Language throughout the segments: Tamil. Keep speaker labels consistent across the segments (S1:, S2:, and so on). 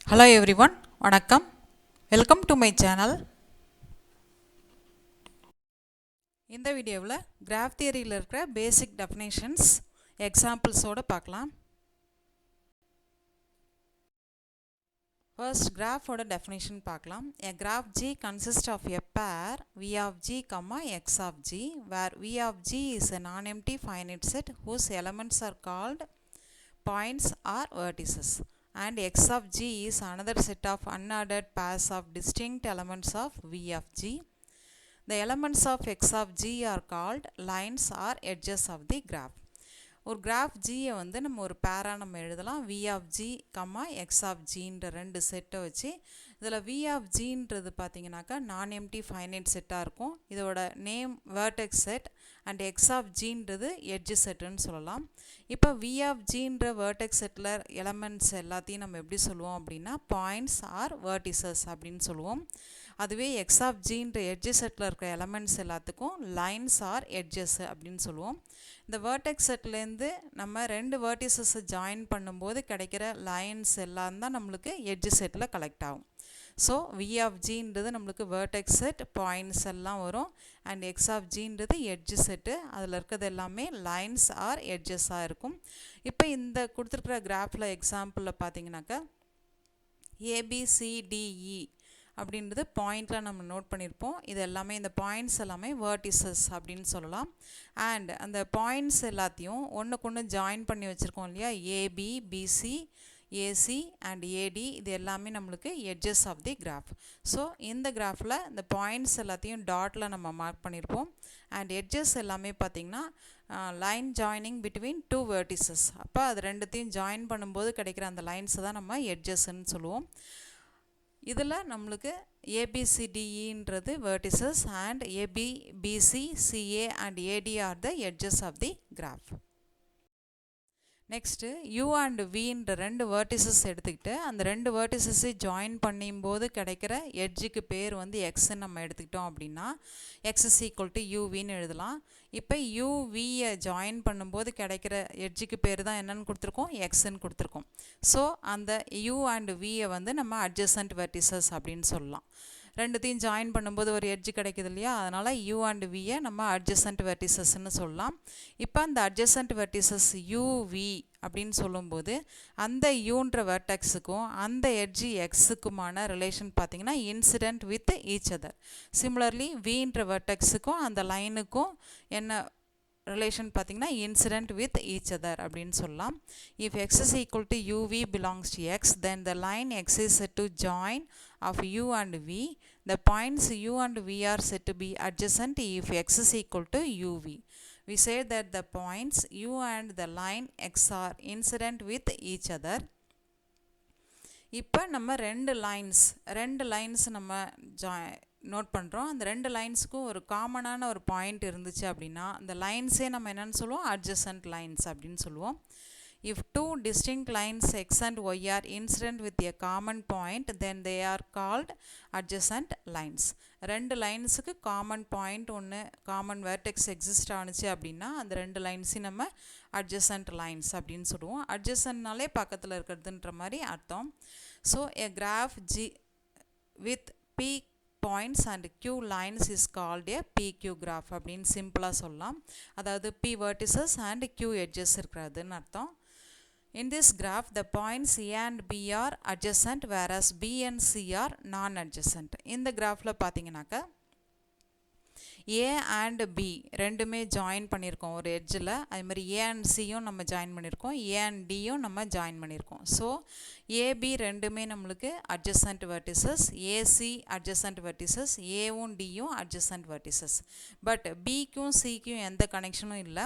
S1: Hello everyone, வணக்கம். Welcome to my channel. இந்த வீடியோவில் graph தியரியில் இருக்கிற basic definitions, examples ஓட பார்க்கலாம். First graph ஓட definition பார்க்கலாம். A graph G consists of a pair V of G, X of G, where V of G is a non-empty finite set whose elements are called points or vertices. And X of G is another set of unordered pairs of distinct elements of V of G. The elements of X of G are called lines or edges of the graph. ஒரு graph G வந்து நம்ம ஒரு பேரா நம்ம எழுதலாம் V of G, X of G ன்ற ரெண்டு செட்டை வச்சு. இதில் V of G ன்றது பார்த்தீங்கன்னாக்கா நான் எம்டி ஃபைனைட் செட்டாக இருக்கும். இதோட name vertex set and X of G ன்றது edge setன்னு சொல்லலாம். இப்போ V of G ன்ற vertex setல elements எல்லாத்தையும் நம்ம எப்படி சொல்லுவோம் அப்படின்னா points or vertices அப்படின்னு சொல்லுவோம். அதுவே X of G ன்ற edge setல இருக்கிற elements எல்லாத்துக்கும் lines or edges அப்படின்னு சொல்லுவோம். இந்த vertex setலேருந்து நம்ம ரெண்டு vertices ஜாயின் பண்ணும்போது கிடைக்கிற lines எல்லாம் தான் நம்மளுக்கு edge setல கலெக்ட் ஆகும். ஸோ V of G ன்றது நம்மளுக்கு vertex set, points எல்லாம் வரும். and X of G ன்றது edge set, அதில் இருக்கிறது எல்லாமே lines or edges இருக்கும். இப்போ இந்த கொடுத்துருக்கிற கிராஃபில் எக்ஸாம்பிளில் பார்த்தீங்கன்னாக்கா ABCDE அப்படின்றது பாயிண்டில் நம்ம நோட் பண்ணியிருப்போம். இது எல்லாமே இந்த பாயிண்ட்ஸ் எல்லாமே vertices அப்படின்னு சொல்லலாம். அண்ட் அந்த பாயிண்ட்ஸ் எல்லாத்தையும் ஒன்றுக்கு ஒன்று ஜாயின் பண்ணி வச்சுருக்கோம் இல்லையா, AB, BC, AC and AD, இது எல்லாமே நம்மளுக்கு edges of the graph. So இந்த கிராஃபில் இந்த பாயிண்ட்ஸ் எல்லாத்தையும் டாட்டில் நம்ம மார்க் பண்ணியிருப்போம். அண்ட் edges எல்லாமே பார்த்திங்கன்னா line joining between two vertices. அப்போ அது ரெண்டுத்தையும் ஜாயின் பண்ணும்போது கிடைக்கிற அந்த லைன்ஸை தான் நம்ம edgesன்னு சொல்லுவோம். இதில் நம்மளுக்கு ABCDEன்றது vertices and AB, BC, CA and AD are the edges of the graph. Next U and V ன்ற ரெண்டு vertices எடுத்துக்கிட்டு அந்த ரெண்டு vertices ஜாயின் பண்ணும்போது கிடைக்கிற எட்ஜுக்கு பேர் வந்து Xன்னு நம்ம எடுத்துக்கிட்டோம் அப்படின்னா X is equal to UVன்னு எழுதலாம். இப்போ UVயை ஜாயின் பண்ணும்போது கிடைக்கிற எட்ஜுக்கு பேர் தான் என்னன்னு கொடுத்துருக்கோம், Xன்னு கொடுத்துருக்கோம். ஸோ அந்த U and Vயை வந்து நம்ம adjacent vertices அப்படின்னு சொல்லலாம். ரெண்டுத்தையும் ஜாயின் பண்ணும்போது ஒரு எட்ஜ் கிடைக்குது இல்லையா, அதனால் U and Vயை நம்ம adjacent verticesன்னு சொல்லலாம். இப்போ அந்த adjacent vertices UV அப்படின்னு சொல்லும்போது அந்த Uன்ற வெர்டெக்ஸுக்கும் அந்த எட்ஜ் Xக்குமான ரிலேஷன் பார்த்திங்கன்னா incident with each other. Similarly Vன்ற வெர்டெக்ஸுக்கும் அந்த லைனுக்கும் என்ன ரிலேஷன் பார்த்திங்கன்னா இன்சிடென்ட் வித் ஈச் அதர் அப்படின்னு சொல்லலாம். If X is equal to UV belongs to X, then the line X is said to join of U and V. The points U and V are said to be adjacent if X is equal to UV. We say that the points U and the line X are incident with each other. இப்போ நம்ம ரெண்டு லைன்ஸ் நம்ம நோட் பண்ணுறோம். அந்த ரெண்டு லைன்ஸுக்கும் ஒரு காமனான ஒரு பாயிண்ட் இருந்துச்சு அப்படின்னா அந்த லைன்ஸே நம்ம என்னென்னு சொல்லுவோம், adjacent lines அப்படின்னு சொல்லுவோம். If two distinct lines X and Y are incident with a common point, then they are called adjacent lines. ரெண்டு லைன்ஸுக்கு காமன் பாயிண்ட் ஒன்று காமன் வெர்டெக்ஸ் எக்ஸிஸ்ட் ஆணுச்சு அப்படின்னா அந்த ரெண்டு லைன்ஸையும் நம்ம adjacent lines அப்படின்னு சொல்லுவோம். adjacentனாலே பக்கத்தில் இருக்கிறதுன்ற மாதிரி அர்த்தம். So a graph G with P points and Q lines is called a PQ graph அப்படின்னு சிம்பிளாக சொல்லலாம். அதாவது P vertices and Q edges இருக்கிறதுன்னு அர்த்தம். In this graph, the points A and B are adjacent, whereas B and C are non-adjacent. இந்த கிராஃபில் பார்த்தீங்கன்னாக்கா A and B ரெண்டுமே ஜாயின் பண்ணியிருக்கோம் ஒரு எட்ஜில். அது மாதிரி A and Cயும் நம்ம ஜாயின் பண்ணியிருக்கோம், A and Dயும் நம்ம ஜாயின் பண்ணியிருக்கோம். ஸோ AB ரெண்டுமே நம்மளுக்கு adjacent vertices, AC adjacent vertices, Aவும் Dயும் adjacent vertices. பட் Bக்கும் Cக்கும் எந்த கனெக்ஷனும் இல்லை.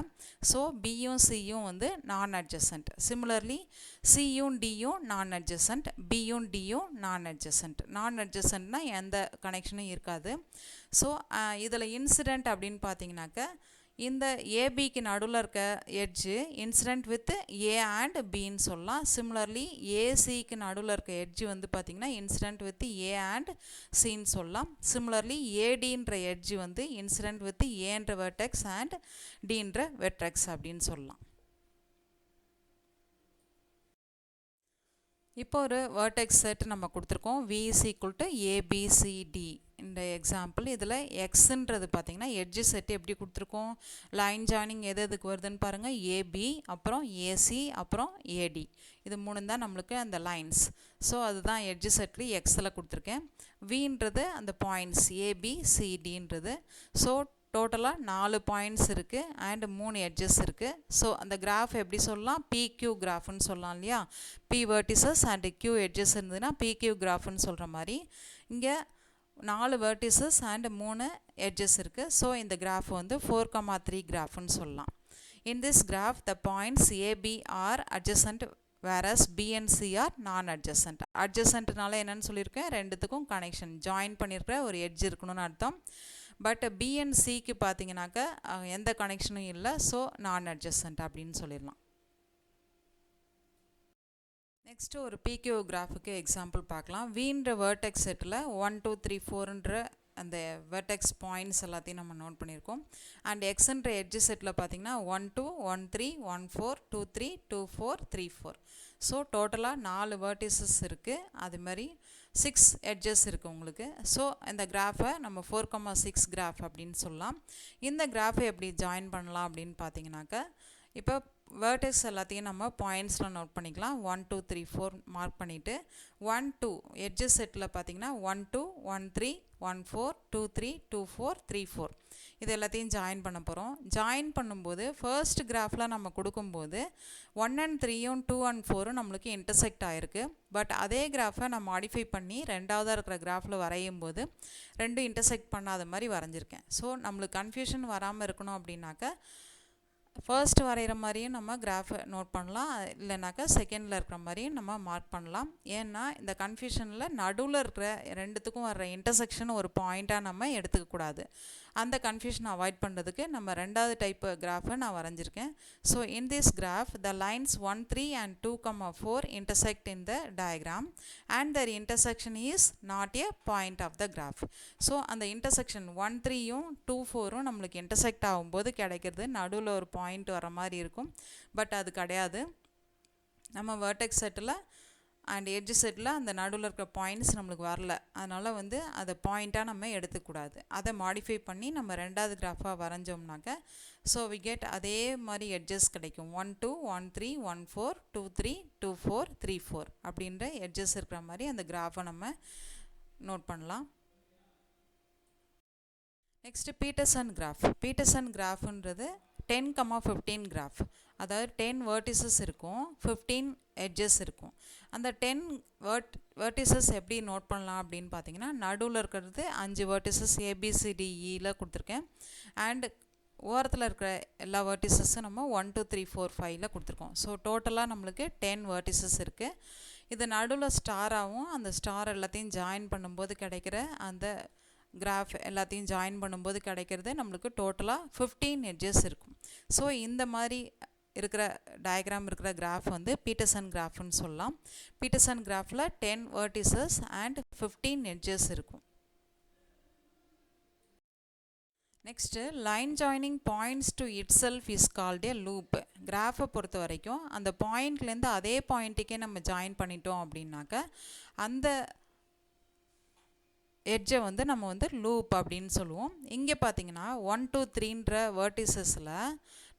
S1: ஸோ Bயும் Cயும் வந்து நான் adjacent. சிமிலர்லி Cயும் Dயும் நான் adjacent, Bயும் Dயும் நான் adjacent. நான் adjacentனா எந்த கனெக்ஷனும் இருக்காது. ஸோ இதில் இன்சிடெண்ட் அப்படின்னு பார்த்தீங்கன்னாக்க இந்த ஏபிக்கு நடுவில் இருக்க edge incident with A and பின்னு சொல்லலாம். சிமிலர்லி ஏசிக்கு நடுவில் இருக்க எட்ஜு வந்து பார்த்திங்கன்னா இன்சிடெண்ட் வித் ஏ அண்ட் சின்னு சொல்லலாம். சிமிலர்லி ஏடின்ற எட்ஜு வந்து இன்சிடெண்ட் வித் ஏன்ற வெர்டெக்ஸ் அண்ட் டின்ற வெர்டெக்ஸ் அப்படின்னு சொல்லலாம். இப்போ ஒரு வேர்டெக்ஸ் செட் நம்ம கொடுத்துருக்கோம் v is equal to ABCD இந்த எக்ஸாம்பிள் இதில் எக்ஸ்ன்றது பார்த்தீங்கன்னா எட்ஜ் செட் எப்படி கொடுத்துருக்கோம் லைன் ஜாயினிங் எது எதுக்கு வருதுன்னு பாருங்கள் ஏபி அப்புறம் ஏசி அப்புறம் ஏடி இது மூணு தான் நம்மளுக்கு அந்த லைன்ஸ் ஸோ அதுதான் எட்ஜ் செட்டில் எக்ஸில் கொடுத்துருக்கேன் வின்றது அந்த பாயிண்ட்ஸ் ஏபிசிடின்றது ஸோ டோட்டலாக 4 பாயிண்ட்ஸ் இருக்குது அண்ட் 3 எட்ஜஸ் இருக்குது ஸோ அந்த கிராஃப் எப்படி சொல்லலாம் PQ கிராஃப்னு சொல்லலாம் இல்லையா P vertices and Q edges இருந்ததுன்னா PQ கிராஃப்னு சொல்கிற மாதிரி இங்கே 4 vertices and 3 edges இருக்குது ஸோ இந்த கிராஃப் வந்து 4,3 கிராஃப்னு சொல்லலாம் in this graph the points A, B are adjacent whereas B and C are non-adjacent adjacentனால என்னன்னு சொல்லியிருக்கேன் ரெண்டுத்துக்கும் கனெக்ஷன் ஜாயின் பண்ணியிருக்கிற ஒரு எட்ஜ் இருக்கணும்னு அர்த்தம் பட் B and Cக்கு பார்த்தீங்கன்னாக்க எந்த கனெக்ஷனும் இல்லை ஸோ நான் அட்ஜசன்ட் அப்படின்னு சொல்லிடலாம் நெக்ஸ்ட்டு ஒரு PQ கிராஃபுக்கு எக்ஸாம்பிள் பார்க்கலாம் வின்ற வேர்டெக்ஸ் செட்டில் 1 2 3 4ன்ற அந்த வெர்டெக்ஸ் பாயிண்ட்ஸ் எல்லாத்தையும் நம்ம நோட் பண்ணியிருக்கோம் அண்ட் எக்ஸ்ன்ற எட்ஜ் செட்டில் பார்த்தீங்கன்னா 1 2 1 3 1 4 2 3 2 4 3 4 ஸோ டோட்டலாக 4 வெர்டிசஸ் இருக்குது அது மாதிரி 6 எட்ஜஸ் இருக்குது உங்களுக்கு ஸோ இந்த கிராஃபை நம்ம 4,6 கிராஃப் அப்படின்னு சொல்லலாம் இந்த கிராஃபை எப்படி ஜாயின் பண்ணலாம் அப்படின்னு பார்த்தீங்கன்னாக்கா இப்போ வேர்டெக்ஸ் எல்லாத்தையும் நம்ம பாயிண்ட்ஸில் நோட் பண்ணிக்கலாம் 1 2 3 4 மார்க் பண்ணிவிட்டு 1 2 எட்ஜஸ் செட்டில் பார்த்தீங்கன்னா 1 2 1 3 1 4 2 3 2 4 3 4 இது எல்லாத்தையும் ஜாயின் பண்ண போகிறோம் ஜாயின் பண்ணும்போது ஃபர்ஸ்ட் கிராஃபில் நம்ம கொடுக்கும்போது 1 and 3யும் 2 and 4ம் நம்மளுக்கு இன்டர்செக்ட் ஆகிருக்கு பட் அதே கிராஃபை நான் மாடிஃபை பண்ணி ரெண்டாவதாக இருக்கிற கிராஃபில் வரையும் போது ரெண்டும் இன்டர்செக்ட் பண்ணாத மாதிரி வரைஞ்சிருக்கேன் ஸோ நம்மளுக்கு கன்ஃபியூஷன் வராமல் இருக்கணும் அப்படின்னாக்க ஃபர்ஸ்ட் வரைகிற மாதிரியும் நம்ம கிராஃபை நோட் பண்ணலாம் இல்லைனாக்கா செகண்டில் இருக்கிற மாதிரியும் நம்ம மார்க் பண்ணலாம் ஏன்னா இந்த கன்ஃபியூஷனில் நடுவில் இருக்கிற ரெண்டுத்துக்கும் வர்ற இன்டர்செக்ஷன் ஒரு பாயிண்ட்டாக நம்ம எடுத்துக்கக்கூடாது அந்த கன்ஃபியூஷன் அவாய்ட் பண்ணுறதுக்கு நம்ம ரெண்டாவது டைப் கிராஃபை நான் வரைஞ்சிருக்கேன் so in this graph the lines 1 3 and 2,4 intersect in the diagram and their intersection is not a point of the graph so அந்த இன்டர்செக்ஷன் 1 3யும் 2 4ம் நம்மளுக்கு இன்டர்செக்ட் ஆகும்போது கிடைக்கிறது நடுவில் ஒரு பாயிண்ட் வர மாதிரி இருக்கும் பட் அது கிடையாது நம்ம vertex settle and edge settle அந்த நடுவில் இருக்கிற பாயிண்ட்ஸ் நம்மளுக்கு வரல அதனால் வந்து அதை பாயிண்ட்டாக நம்ம எடுத்துக்கூடாது அதை மாடிஃபை பண்ணி நம்ம ரெண்டாவது கிராஃபாக வரைஞ்சோம்னாக்க ஸோ வி கெட் அதே மாதிரி எட்ஜஸ் கிடைக்கும் 1 2 1 3 1 4 2 3 2 4 3 4 அப்படின்ற எட்ஜஸ் இருக்கிற மாதிரி அந்த கிராஃபை நம்ம நோட் பண்ணலாம் நெக்ஸ்ட்டு பீட்டர்சன் கிராஃப்ன்றது 10,15 கிராஃப் அதாவது 10 வெர்டிசஸ் இருக்கும் 15 எட்ஜஸ் இருக்கும் அந்த 10 வெர்டிசஸ் எப்படி நோட் பண்ணலாம் அப்படின்னு பார்த்தீங்கன்னா நடுவில் இருக்கிறது 5 வெர்டிசஸ் ABCDEயில் கொடுத்துருக்கேன் அண்ட் ஓரத்தில் இருக்கிற எல்லா வெர்டிசஸும் நம்ம 1 2 3 4 5ல் கொடுத்துருக்கோம் ஸோ டோட்டலாக நம்மளுக்கு 10 வெர்டிசஸ் இருக்குது இது நடுவில் ஸ்டாராகவும் அந்த ஸ்டார் எல்லாத்தையும் ஜாயின் பண்ணும்போது கிடைக்கிற அந்த கிராஃப் எல்லாத்தையும் ஜாயின் பண்ணும்போது கிடைக்கிறது நம்மளுக்கு டோட்டலாக 15 எட்ஜஸ் இருக்கும் ஸோ இந்த மாதிரி இருக்கிற டயக்ராம் இருக்கிற கிராஃப் வந்து பீட்டர்சன் கிராஃப்னு சொல்லலாம் பீட்டர்சன் கிராஃபில் 10 வெர்டிசஸ் அண்ட் 15 எட்ஜஸ் இருக்கும் next line joining points to itself is called a loop கிராஃபை பொறுத்த வரைக்கும் அந்த பாயிண்ட்லேருந்து அதே பாயிண்ட்டுக்கே நம்ம ஜாயின் பண்ணிட்டோம் அப்படின்னாக்க அந்த எட்ஜை வந்து நம்ம வந்து லூப் அப்படின்னு சொல்லுவோம் இங்கே பார்த்தீங்கன்னா 1 2 3ன்ற வேர்டிசஸில்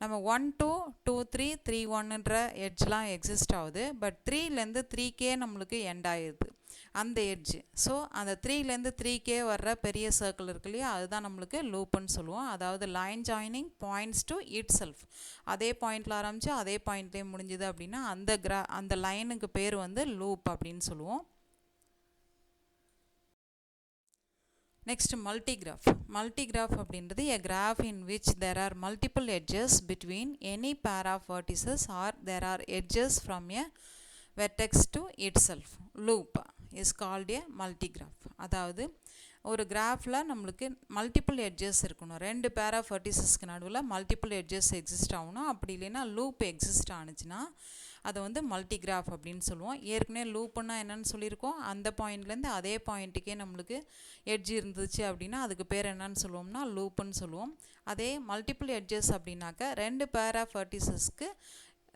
S1: நம்ம 1 2 2 3 3 1ன்ற எட்ஜ்லாம் எக்ஸிஸ்ட் ஆகுது பட் 3லேருந்து 3K நம்மளுக்கு எண்ட் ஆகிடுது அந்த எட்ஜ் ஸோ அந்த 3லேருந்து 3K வர்ற பெரிய சர்க்கிள் இருக்கு இல்லையா அதுதான் நம்மளுக்கு லூப்புன்னு சொல்லுவோம் அதாவது line joining points to it self அதே பாயிண்டில் ஆரம்பித்து அதே பாயிண்ட்லேயே முடிஞ்சுது அப்படின்னா அந்த லைனுக்கு பேர் வந்து லூப் அப்படின்னு சொல்லுவோம் Next, multigraph அப்படின்றது a graph in which there are multiple edges between any pair of vertices or there are edges from a vertex to itself. Loop is called a multigraph. அதாவது ஒரு கிராஃபில் நம்மளுக்கு மல்டிபிள் எட்ஜஸ் இருக்கணும் ரெண்டு பேர் ஆஃப் வெர்டிசஸ்க்கு நடுவில் மல்டிபிள் எட்ஜஸ் எக்ஸிஸ்ட் ஆகணும் அப்படி இல்லைன்னா லூப் எக்ஸிஸ்ட் ஆனுச்சுன்னா அதை வந்து மல்டிகிராஃப் அப்படின்னு சொல்லுவோம் ஏற்கனவே லூப்புன்னா என்னென்னு சொல்லியிருக்கோம் அந்த பாயிண்ட்லேருந்து அதே பாயிண்ட்டுக்கே நம்மளுக்கு எட்ஜ் இருந்துச்சு அப்படின்னா அதுக்கு பேர் என்னன்னு சொல்லுவோம்னா லூப்புன்னு சொல்லுவோம் அதே மல்டிபிள் எட்ஜஸ் அப்படின்னாக்க ரெண்டு பேர் ஆஃப் வெர்டிசஸ்க்கு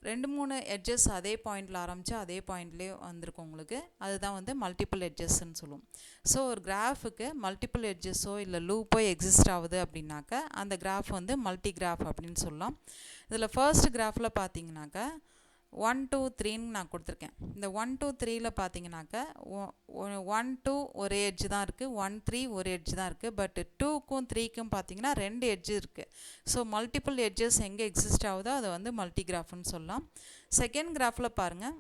S1: ரெண்டு மூணு எட்ஜஸ் அதே பாயிண்டில் ஆரம்பித்து அதே பாயிண்ட்லேயே வந்திருக்கும் உங்களுக்கு, அதுதான் வந்து மல்டிபிள் எட்ஜஸ்ன்னு சொல்லுவோம். ஸோ ஒரு கிராஃபுக்கு மல்டிபிள் எட்ஜஸோ இல்லை லூப்போ எக்ஸிஸ்ட் ஆகுது அப்படின்னாக்கா அந்த கிராஃப் வந்து மல்டி கிராஃப் அப்படின்னு சொல்லலாம். இதில் ஃபர்ஸ்ட் கிராஃபில் பார்த்தீங்கன்னாக்கா 1 2 3ன்னு நான் கொடுத்துருக்கேன். இந்த 1 2 3ல் பார்த்தீங்கன்னாக்கா 1 2 ஒரு எட்ஜ் தான் இருக்குது, 1 3 ஒரு எட்ஜ் தான் இருக்குது. பட் 2க்கும் 3க்கும் பார்த்தீங்கன்னா 2 எட்ஜ் இருக்குது. ஸோ மல்டிபிள் எட்ஜஸ் எங்கே எக்ஸிஸ்ட் ஆகுதோ அதை வந்து மல்டி கிராஃப்னு சொல்லலாம். செகண்ட் கிராஃபில் பாருங்கள்,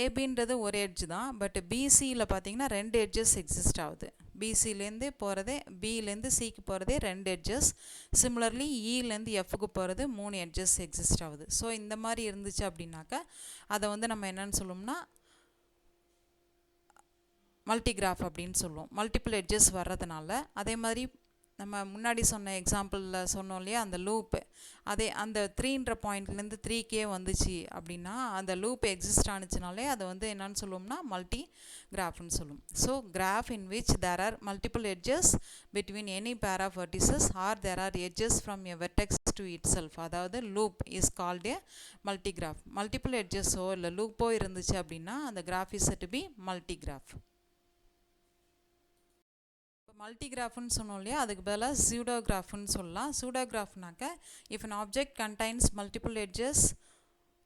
S1: ஏபின்றது ஒரு எட்ஜ் தான், பட் பிசியில் பார்த்தீங்கன்னா 2 எட்ஜஸ் எக்ஸிஸ்ட் ஆகுது. பிசிலேருந்து போகிறதே, பிலேருந்து சிக்கு போகிறதே 2 எட்ஜஸ். சிமிலர்லி இலேருந்து எஃப்க்கு போகிறது 3 எட்ஜஸ் எக்ஸிஸ்ட் ஆகுது. ஸோ இந்த மாதிரி இருந்துச்சு அப்படின்னாக்கா அதை வந்து நம்ம என்னன்னு சொல்லுவோம்னா மல்டிகிராஃப் அப்படின்னு சொல்லுவோம், மல்டிபிள் எட்ஜஸ் வர்றதுனால. அதே மாதிரி நம்ம முன்னாடி சொன்ன எக்ஸாம்பிளில் சொன்னோம் இல்லையா, அந்த லூப்பு, அதே அந்த 3ன்ற பாயிண்ட்லேருந்து 3K வந்துச்சு அப்படின்னா அந்த லூப் எக்ஸிஸ்ட் ஆனிச்சுனாலே அதை வந்து என்னன்னு சொல்லுவோம்னா மல்டி கிராஃப்னு சொல்லுவோம். So graph in which there are multiple edges between any pair of vertices or there are edges from a vertex to itself, அதாவது loop is called a multi graph. Multiple எட்ஜஸோ இல்லை லூப்போ இருந்துச்சு அப்படின்னா அந்த graph is to be multi graph. மல்டிகிராஃப்னு சொன்னோம் இல்லையா, அதுக்கு பதிலாக சூடோகிராஃப்னு சொல்லலாம். சூடோகிராஃப்னாக்க if an object contains multiple edges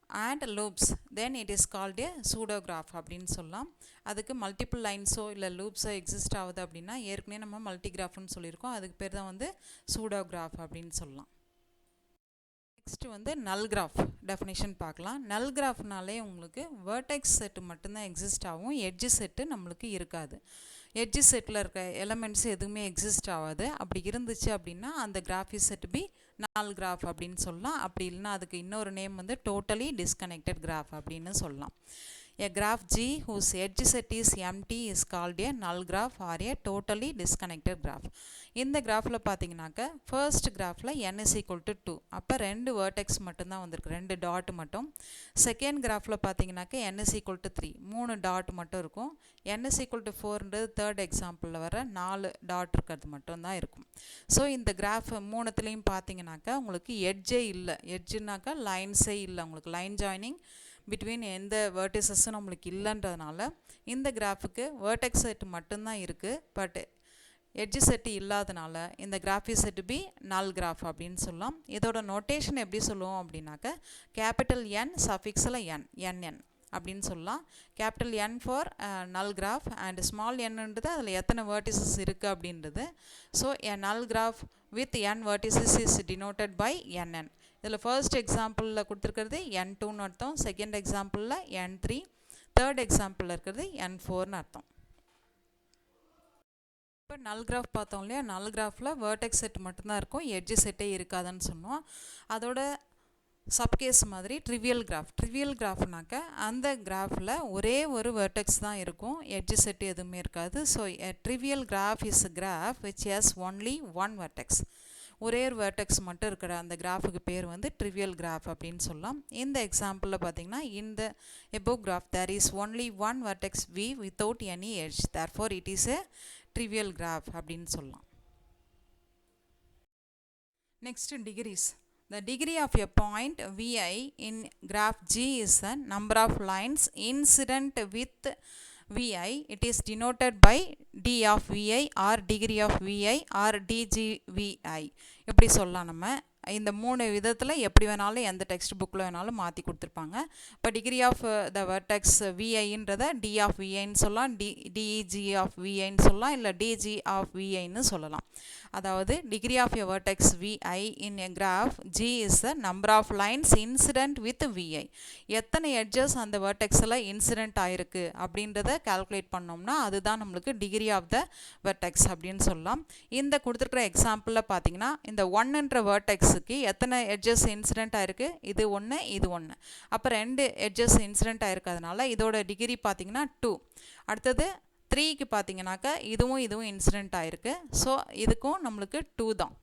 S1: and loops then it is called a pseudograph அப்படின்னு சொல்லலாம். அதுக்கு மல்டிபிள் லைன்ஸோ இல்லை லூப்ஸோ எக்ஸிஸ்ட் ஆகுது அப்படின்னா ஏற்கனவே நம்ம மல்டிகிராஃப்னு சொல்லியிருக்கோம், அதுக்கு பேர் தான் வந்து சூடோகிராஃப் அப்படின்னு சொல்லலாம். நெக்ஸ்ட்டு வந்து நல் கிராஃப் டெஃபினேஷன் பார்க்கலாம். நல் கிராஃப்னாலே உங்களுக்கு வேர்டெக்ஸ் செட்டு மட்டும்தான் எக்ஸிஸ்ட் ஆகும், எட்ஜ் செட்டு நம்மளுக்கு இருக்காது. எட்ஜ் செட்டில் இருக்க எலமெண்ட்ஸ் எதுவுமே எக்ஸிஸ்ட் ஆகாது. அப்படி இருந்துச்சு அப்படின்னா அந்த கிராஃப் இஸ் செட் பி நல் கிராஃப் அப்படின்னு சொல்லலாம். அப்படி இல்லைன்னா அதுக்கு இன்னொரு நேம் வந்து டோட்டலி டிஸ்கனெக்டட் கிராஃப் அப்படின்னு சொல்லலாம். A graph G whose edge set is empty is called a null graph or a totally disconnected graph. இந்த கிராஃபில் பார்த்தீங்கன்னாக்க first கிராஃபில் n is equal to 2, அப்போ 2 வேர்டெக்ஸ் மட்டும்தான் வந்திருக்கு, 2 டாட் மட்டும். செகண்ட் கிராஃபில் பார்த்தீங்கன்னாக்க n is equal to 3, 3 dot மட்டும் இருக்கும். n is equal to 4ன்றது தேர்ட் எக்ஸாம்பிளில் வர 4 டாட் இருக்கிறது மட்டும்தான் இருக்கும். ஸோ இந்த கிராஃப் மூணுத்துலேயும் பார்த்தீங்கன்னாக்கா உங்களுக்கு எட்ஜே இல்லை, எட்ஜுனாக்கா லைன்ஸே இல்லை, உங்களுக்கு லைன் ஜாயினிங் பிட்வீன் எந்த வேர்டிசஸும் நம்மளுக்கு இல்லைன்றதுனால இந்த கிராஃபுக்கு வேர்டெக்ஸ் செட் மட்டும்தான் இருக்குது. பட் எட்ஜ் செட்டு இல்லாதனால இந்த கிராஃப் இஸ் செட் பி நல் கிராஃப் அப்படின்னு சொல்லலாம். இதோட நோட்டேஷன் எப்படி சொல்லுவோம் அப்படின்னாக்க கேபிட்டல் N சஃபிக்ஸில் NN அப்படின்னு சொல்லலாம். கேபிட்டல் N ஃபார் நல் கிராஃப் அண்ட் ஸ்மால் nன்றது அதில் எத்தனை வேர்டிசஸ் இருக்குது அப்படின்றது. ஸோ எ நல் graph with n vertices is denoted by NN. இதில் ஃபர்ஸ்ட் எக்ஸாம்பிளில் கொடுத்துருக்கிறது N2ன்னு அர்த்தம், செகண்ட் எக்ஸாம்பிளில் N3, தேர்ட் எக்ஸாம்பிளில் இருக்கிறது N4ன்னு அர்த்தம். இப்போ நல் கிராஃப் பார்த்தோம் இல்லையா, நல் கிராஃபில் வேர்டெக்ஸ் செட் மட்டும்தான் இருக்கும், எட்ஜ் செட்டே இருக்காதுன்னு சொன்னோம். அதோட சப்கேஸ் மாதிரி ட்ரிவியல் கிராஃப். ட்ரிவியல் கிராஃப்னாக்க அந்த கிராஃபில் ஒரே ஒரு வேர்டெக்ஸ் தான் இருக்கும், எட்ஜ் செட் எதுவுமே இருக்காது. So a trivial graph is a graph which has only one vertex. ஒரே ஒரு வேர்டெக்ஸ் மட்டும் இருக்கிற அந்த கிராஃபுக்கு பேர் வந்து ட்ரிவியல் கிராஃப் அப்படின்னு சொல்லலாம். இந்த எக்ஸாம்பிளில் பார்த்தீங்கன்னா இந்த above graph there is only one vertex V without any edge, therefore it is a trivial graph அப்படின்னு சொல்லலாம். Next, degrees. The degree of a point Vi in graph G is the number of lines incident with Vi. It is denoted by d of Vi or degree of Vi or dgVi. எப்படி சொல்லலாம், நம்ம இந்த மூணு விதத்தில் எப்படி வேணாலும் எந்த டெக்ஸ்ட் புக்கில் வேணாலும் மாற்றி கொடுத்துருப்பாங்க. இப்போ டிகிரி ஆஃப் த வெர்டெக்ஸ் விஐன்றதை டி ஆஃப் விஐன்னு சொல்லலாம், டிஜி ஆஃப் விஐன்னு சொல்லலாம், இல்லை டிஜி ஆஃப் விஐன்னு சொல்லலாம். அதாவது degree of a vertex V I in a graph G is the number of lines incident with V I. எத்தனை எட்ஜஸ் அந்த வெர்டெக்ஸில் இன்சிடென்ட் ஆகிருக்கு அப்படின்றத கால்குலேட் பண்ணோம்னா அதுதான் நம்மளுக்கு டிகிரி ஆஃப் த வெர்டெக்ஸ் அப்படின்னு சொல்லலாம். இந்த கொடுத்துருக்குற எக்ஸாம்பிளில் பார்த்தீங்கன்னா இந்த ஒன்னுன்ற வேர்டெக்ஸுக்கு எத்தனை எட்ஜஸ் இன்சிடென்ட் ஆயிருக்கு, இது ஒன்று இது ஒன்று, அப்போ 2 எட்ஜஸ் இன்சிடென்ட் ஆயிருக்கிறதுனால இதோட டிகிரி பார்த்தீங்கன்னா 2. அடுத்தது 3க்கு பார்த்தீங்கன்னாக்கா இதுவும் இன்சிடென்ட் ஆயிருக்கு, ஸோ இதுக்கும் நம்மளுக்கு 2 தான்.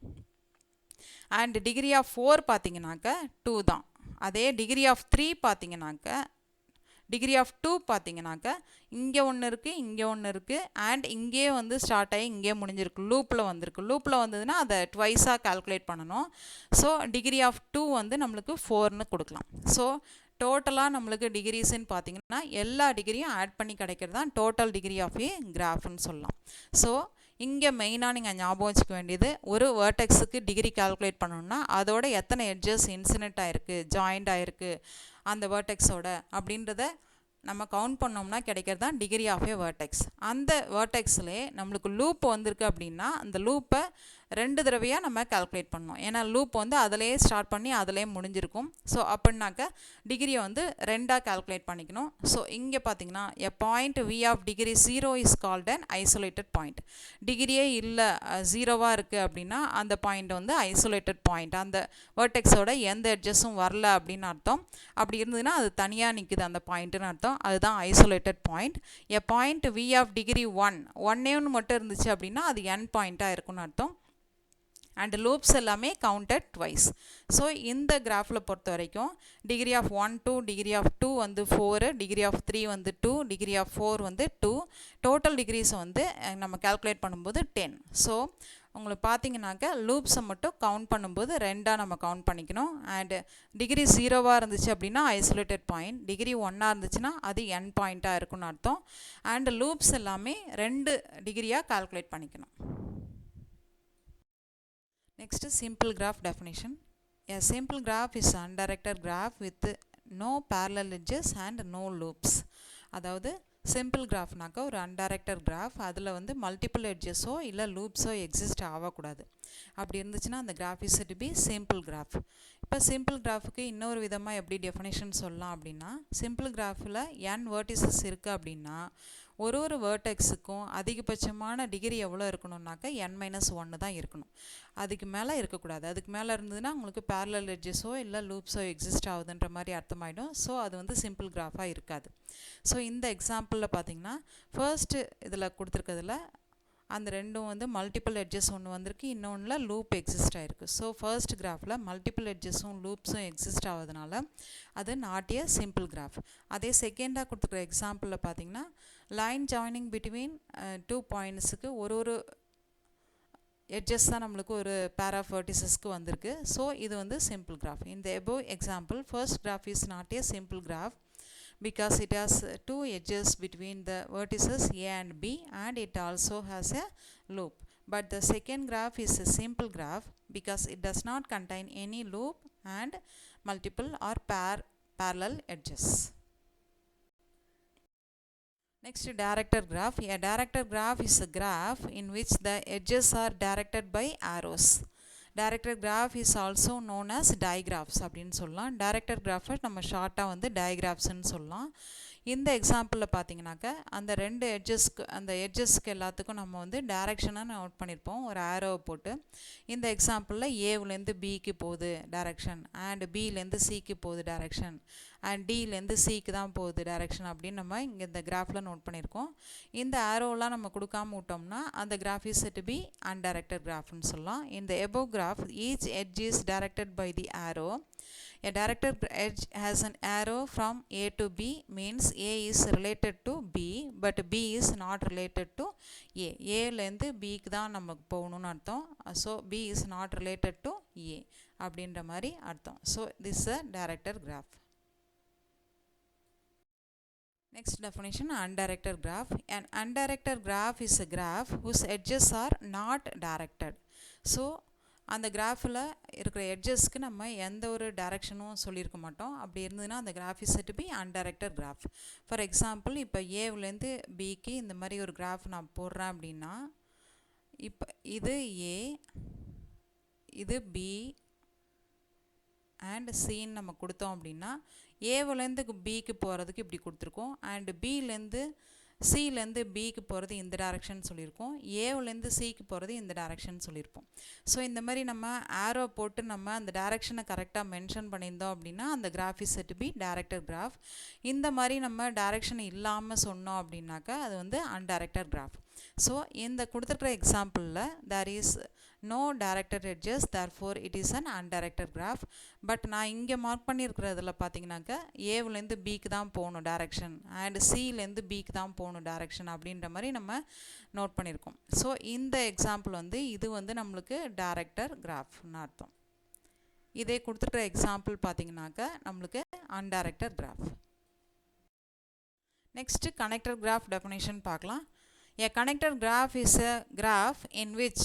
S1: அண்ட் டிகிரி ஆஃப் 4 பார்த்தீங்கன்னாக்கா 2 தான். அதே டிகிரி ஆஃப் 3 பார்த்தீங்கன்னாக்கா டிகிரி ஆஃப் 2 பார்த்தீங்கன்னாக்க இங்கே ஒன்று இருக்குது, இங்கே ஒன்று இருக்குது, அண்ட் இங்கே வந்து ஸ்டார்ட் ஆகி இங்கே முடிஞ்சிருக்கு, லூப்பில் வந்திருக்கு. லூப்பில் வந்ததுன்னா அதை ட்வைஸாக கால்குலேட் பண்ணணும். ஸோ டிகிரி ஆஃப் 2 வந்து நம்மளுக்கு 4ன்னு கொடுக்கலாம். ஸோ டோட்டலாக நம்மளுக்கு டிகிரிஸ்ன்னு பார்த்தீங்கன்னா எல்லா டிகிரியும் ஆட் பண்ணி கிடைக்கிறது தான் டோட்டல் டிகிரி ஆஃப் ஏ கிராஃப்னு சொல்லலாம். ஸோ இங்கே மெயினாக நீங்கள் ஞாபகம் வச்சுக்க வேண்டியது, ஒரு வேர்டெக்ஸுக்கு டிகிரி கால்குலேட் பண்ணணும்னா அதோட எத்தனை எட்ஜஸ் இன்சிடென்ட் ஆகிருக்கு, ஜாயிண்ட் ஆகிருக்கு அந்த வேர்டெக்ஸோட அப்படின்றத நம்ம கவுண்ட் பண்ணோம்னா கிடைக்கிறது தான் டிகிரி ஆஃப் ஏ வேர்டெக்ஸ். அந்த வேர்டெக்ஸ்லே நம்மளுக்கு லூப் வந்திருக்கு அப்படின்னா அந்த லூப்பை 2 தடவையாக நம்ம கால்குலேட் பண்ணணும். ஏன்னா லூப் வந்து அதிலே ஸ்டார்ட் பண்ணி அதிலே முடிஞ்சிருக்கும். ஸோ அப்படின்னாக்க டிகிரியை வந்து 2ஆக கால்குலேட் பண்ணிக்கணும். ஸோ இங்கே பார்த்தீங்கன்னா a point V of degree 0 is called an isolated point. டிகிரியே இல்லை, 0வாக இருக்குது அப்படின்னா அந்த பாயிண்ட் வந்து ஐசோலேட்டட் பாயிண்ட். அந்த வேர்டெக்ஸோட எந்த எட்ஜஸும் வரல அப்படின்னு அர்த்தம். அப்படி இருந்ததுன்னா அது தனியாக நிற்குது அந்த பாயிண்ட்டுன்னு அர்த்தம். அதுதான் isolated point. A point V of degree 1 மட்டும் இருந்துச்சு அப்படின்னா அது n பாயிண்ட்டாக இருக்குன்னு அர்த்தம். அண்ட் லூப்ஸ் எல்லாமே கவுண்டட் ட்வைஸ். ஸோ இந்த கிராஃபில் பொறுத்த வரைக்கும் டிகிரி ஆஃப் 1 2, டிகிரி ஆஃப் 2 வந்து 4, டிகிரி ஆஃப் 3 வந்து 2, டிகிரி ஆஃப் 4 வந்து 2, டோட்டல் டிகிரிஸை வந்து நம்ம கால்குலேட் பண்ணும்போது 10. ஸோ உங்களுக்கு பார்த்தீங்கன்னாக்க லூப்ஸை மட்டும் கவுண்ட் பண்ணும்போது 2ஆக நம்ம கவுண்ட் பண்ணிக்கணும். அண்டு டிகிரி 0வாக இருந்துச்சு அப்படின்னா ஐசோலேட்டட் பாயிண்ட், டிகிரி 1ஆக இருந்துச்சுன்னா அது n பாயிண்ட்டாக இருக்குன்னு அர்த்தம். அண்டு லூப்ஸ் எல்லாமே 2 டிகிரியாக கால்குலேட் பண்ணிக்கணும். Next, simple graph definition. A simple graph is an undirected graph with no parallel edges and no loops. அதாவது சிம்பிள் கிராஃப்னாக்கா ஒரு அன்டைரக்டட் கிராஃப், அதில் வந்து மல்டிபிள் எட்ஜஸோ இல்லை லூப்ஸோ எக்ஸிஸ்ட் ஆகக்கூடாது. அப்படி இருந்துச்சுன்னா அந்த graph is to be simple graph. இப்போ சிம்பிள் கிராஃபுக்கு இன்னொரு விதமாக எப்படி டெஃபினேஷன் சொல்லலாம் அப்படின்னா, சிம்பிள் கிராஃபில் n வேர்டிசஸ் இருக்குது அப்படின்னா ஒரு ஒரு வேர்டெக்ஸுக்கும் அதிகபட்சமான டிகிரி எவ்வளோ இருக்கணும்னாக்கா n-1 தான் இருக்கணும். அதுக்கு மேலே இருக்கக்கூடாது. அதுக்கு மேலே இருந்ததுன்னா உங்களுக்கு பேரலல் எட்ஜஸோ இல்லை லூப்ஸோ எக்ஸிஸ்ட் ஆகுதுன்ற மாதிரி அர்த்தமாயிடும். ஸோ அது வந்து சிம்பிள் கிராஃபாக இருக்காது. ஸோ இந்த எக்ஸாம்பிளில் பார்த்தீங்கன்னா ஃபர்ஸ்ட்டு இதில் கொடுத்துருக்கிறதுல அந்த ரெண்டும் வந்து மல்டிபிள் எட்ஜஸ் ஒன்று வந்திருக்கு, இன்னொன்றில் லூப் எக்ஸிஸ்ட் ஆகிருக்கு. ஸோ ஃபர்ஸ்ட் கிராஃபில் மல்டிபிள் எட்ஜஸும் லூப்ஸும் எக்ஸிஸ்ட் ஆகுதுனால அது நாட் ஏ சிம்பிள் கிராஃப். அதே செகண்டாக கொடுத்துருக்குற எக்ஸாம்பிளில் பார்த்தீங்கன்னா லைன் ஜாயினிங் பிட்வீன் 2 பாயிண்ட்ஸுக்கு ஒரு எட்ஜஸ் தான் நம்மளுக்கு ஒரு பேர் ஆஃப் வெர்டிசஸ்க்கு வந்திருக்கு. ஸோ இது வந்து சிம்பிள் கிராஃப். இந்த above example first graph is not a simple graph because it has 2 edges between the vertices A and B and it also has a loop. But the second graph is a simple graph because it does not contain any loop and multiple or parallel edges. Next, directed graph. A directed graph is a graph in which the edges are directed by arrows. Directed graph is also known as digraphs அப்படின்னு சொல்லலாம். Directed graph நம்ம ஷார்ட்டாக வந்து digraphsன்னு சொல்லலாம். இந்த எக்ஸாம்பிளில் பார்த்தீங்கன்னாக்க அந்த எட்ஜஸ்க்கு எல்லாத்துக்கும் நம்ம வந்து டைரக்ஷனாக நோட் பண்ணியிருப்போம் ஒரு ஆரோவை போட்டு. இந்த எக்ஸாம்பிளில் ஏவிலேருந்து பிக்கு போகுது டைரக்ஷன், அண்ட் பியிலேருந்து சிக்கு போகுது டைரக்ஷன், அண்ட் டியிலேருந்து சிக்கு தான் போகுது டைரக்ஷன் அப்படின்னு நம்ம இங்கே இந்த கிராஃபில் நோட் பண்ணியிருக்கோம். இந்த ஆரோவெலாம் நம்ம கொடுக்காம விட்டோம்னா அந்த graph is to be undirected கிராஃப்னு சொல்லலாம். இந்த above graph each edge is directed by the arrow. A directed edge has an arrow from A to B means A is related to B but B is not related to A. Aலேருந்து Bக்கு தான் நமக்கு போகணும்னு அர்த்தம். So B is not related to A அப்படின்ற மாதிரி அர்த்தம். So this is a directed graph. Next definition, undirected graph. An undirected graph is a graph whose edges are not directed. So அந்த கிராஃபில் இருக்கிற எட்ஜஸ்க்கு நம்ம எந்த ஒரு டைரக்ஷனும் சொல்லியிருக்க மாட்டோம். அப்படி இருந்ததுன்னா அந்த graph is to be undirected கிராஃப். ஃபார் எக்ஸாம்பிள் இப்போ ஏவிலேருந்து பிக்கு இந்த மாதிரி ஒரு கிராஃப் நான் போடுறேன் அப்படின்னா, இப்போ இது ஏ, இது பி அண்ட் சின்னு நம்ம கொடுத்தோம் அப்படின்னா ஏவிலேருந்து பிக்கு போகிறதுக்கு இப்படி கொடுத்துருக்கோம், அண்டு பியிலேருந்து சிலேருந்து பிக்கு போகிறது இந்த டைரக்ஷன் சொல்லியிருக்கோம், ஏவிலேருந்து சிக்கு போகிறது இந்த டைரக்ஷன் சொல்லியிருப்போம். ஸோ இந்த மாதிரி நம்ம ஆரோ போட்டு நம்ம அந்த டைரக்ஷனை கரெக்டாக மென்ஷன் பண்ணியிருந்தோம் அப்படின்னா அந்த graph is to be directed graph. இந்த மாதிரி நம்ம டைரக்ஷன் இல்லாமல் சொன்னோம் அப்படின்னாக்கா அது வந்து undirected கிராஃப். ஸோ இந்த கொடுத்துருக்குற எக்ஸாம்பிளில் there is no directed edges, therefore it is an undirected graph. But நான் இங்கே மார்க் பண்ணியிருக்கிறதுல பார்த்தீங்கன்னாக்கா ஏவிலேருந்து பிக்கு தான் போகணும் டைரக்ஷன், அண்ட் சிலேருந்து பிக்கு தான் போகணும் டைரக்ஷன் அப்படின்ற மாதிரி நம்ம நோட் பண்ணியிருக்கோம். ஸோ இந்த எக்ஸாம்பிள் வந்து இது வந்து நம்மளுக்கு டைரக்டர் கிராஃப்னு அர்த்தம். இதே கொடுத்துருக்குற எக்ஸாம்பிள் பார்த்தீங்கன்னாக்கா நம்மளுக்கு undirected graph. Next connector graph definition பார்க்கலாம். A connected graph is a graph in which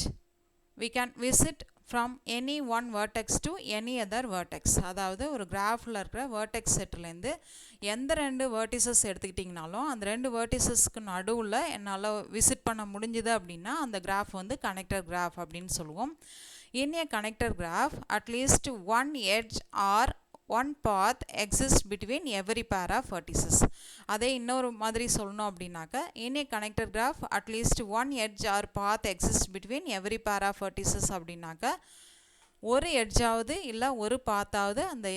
S1: we can visit from any one vertex to any other vertex. அதாவது ஒரு கிராஃபில் இருக்கிற வேர்டெக்ஸ் செட்லேருந்து எந்த ரெண்டு வேர்டிசஸ் எடுத்துக்கிட்டிங்கனாலும் அந்த ரெண்டு வேர்டிசஸ்க்கு நடுவில் என்னால் விசிட் பண்ண முடிஞ்சுது அப்படின்னா அந்த கிராஃப் வந்து கனெக்டர் கிராஃப் அப்படின்னு சொல்லுவோம். In a connector graph, at least one edge or one path exists between every pair of vertices. அதே இன்னொரு மாதிரி சொல்லணும் அப்படின்னாக்கா in a connector graph, at least one edge or path exists between every pair of vertices அப்படின்னாக்கா ஒரு எட்ஜாவது இல்லை ஒரு பாத்தாவது அந்த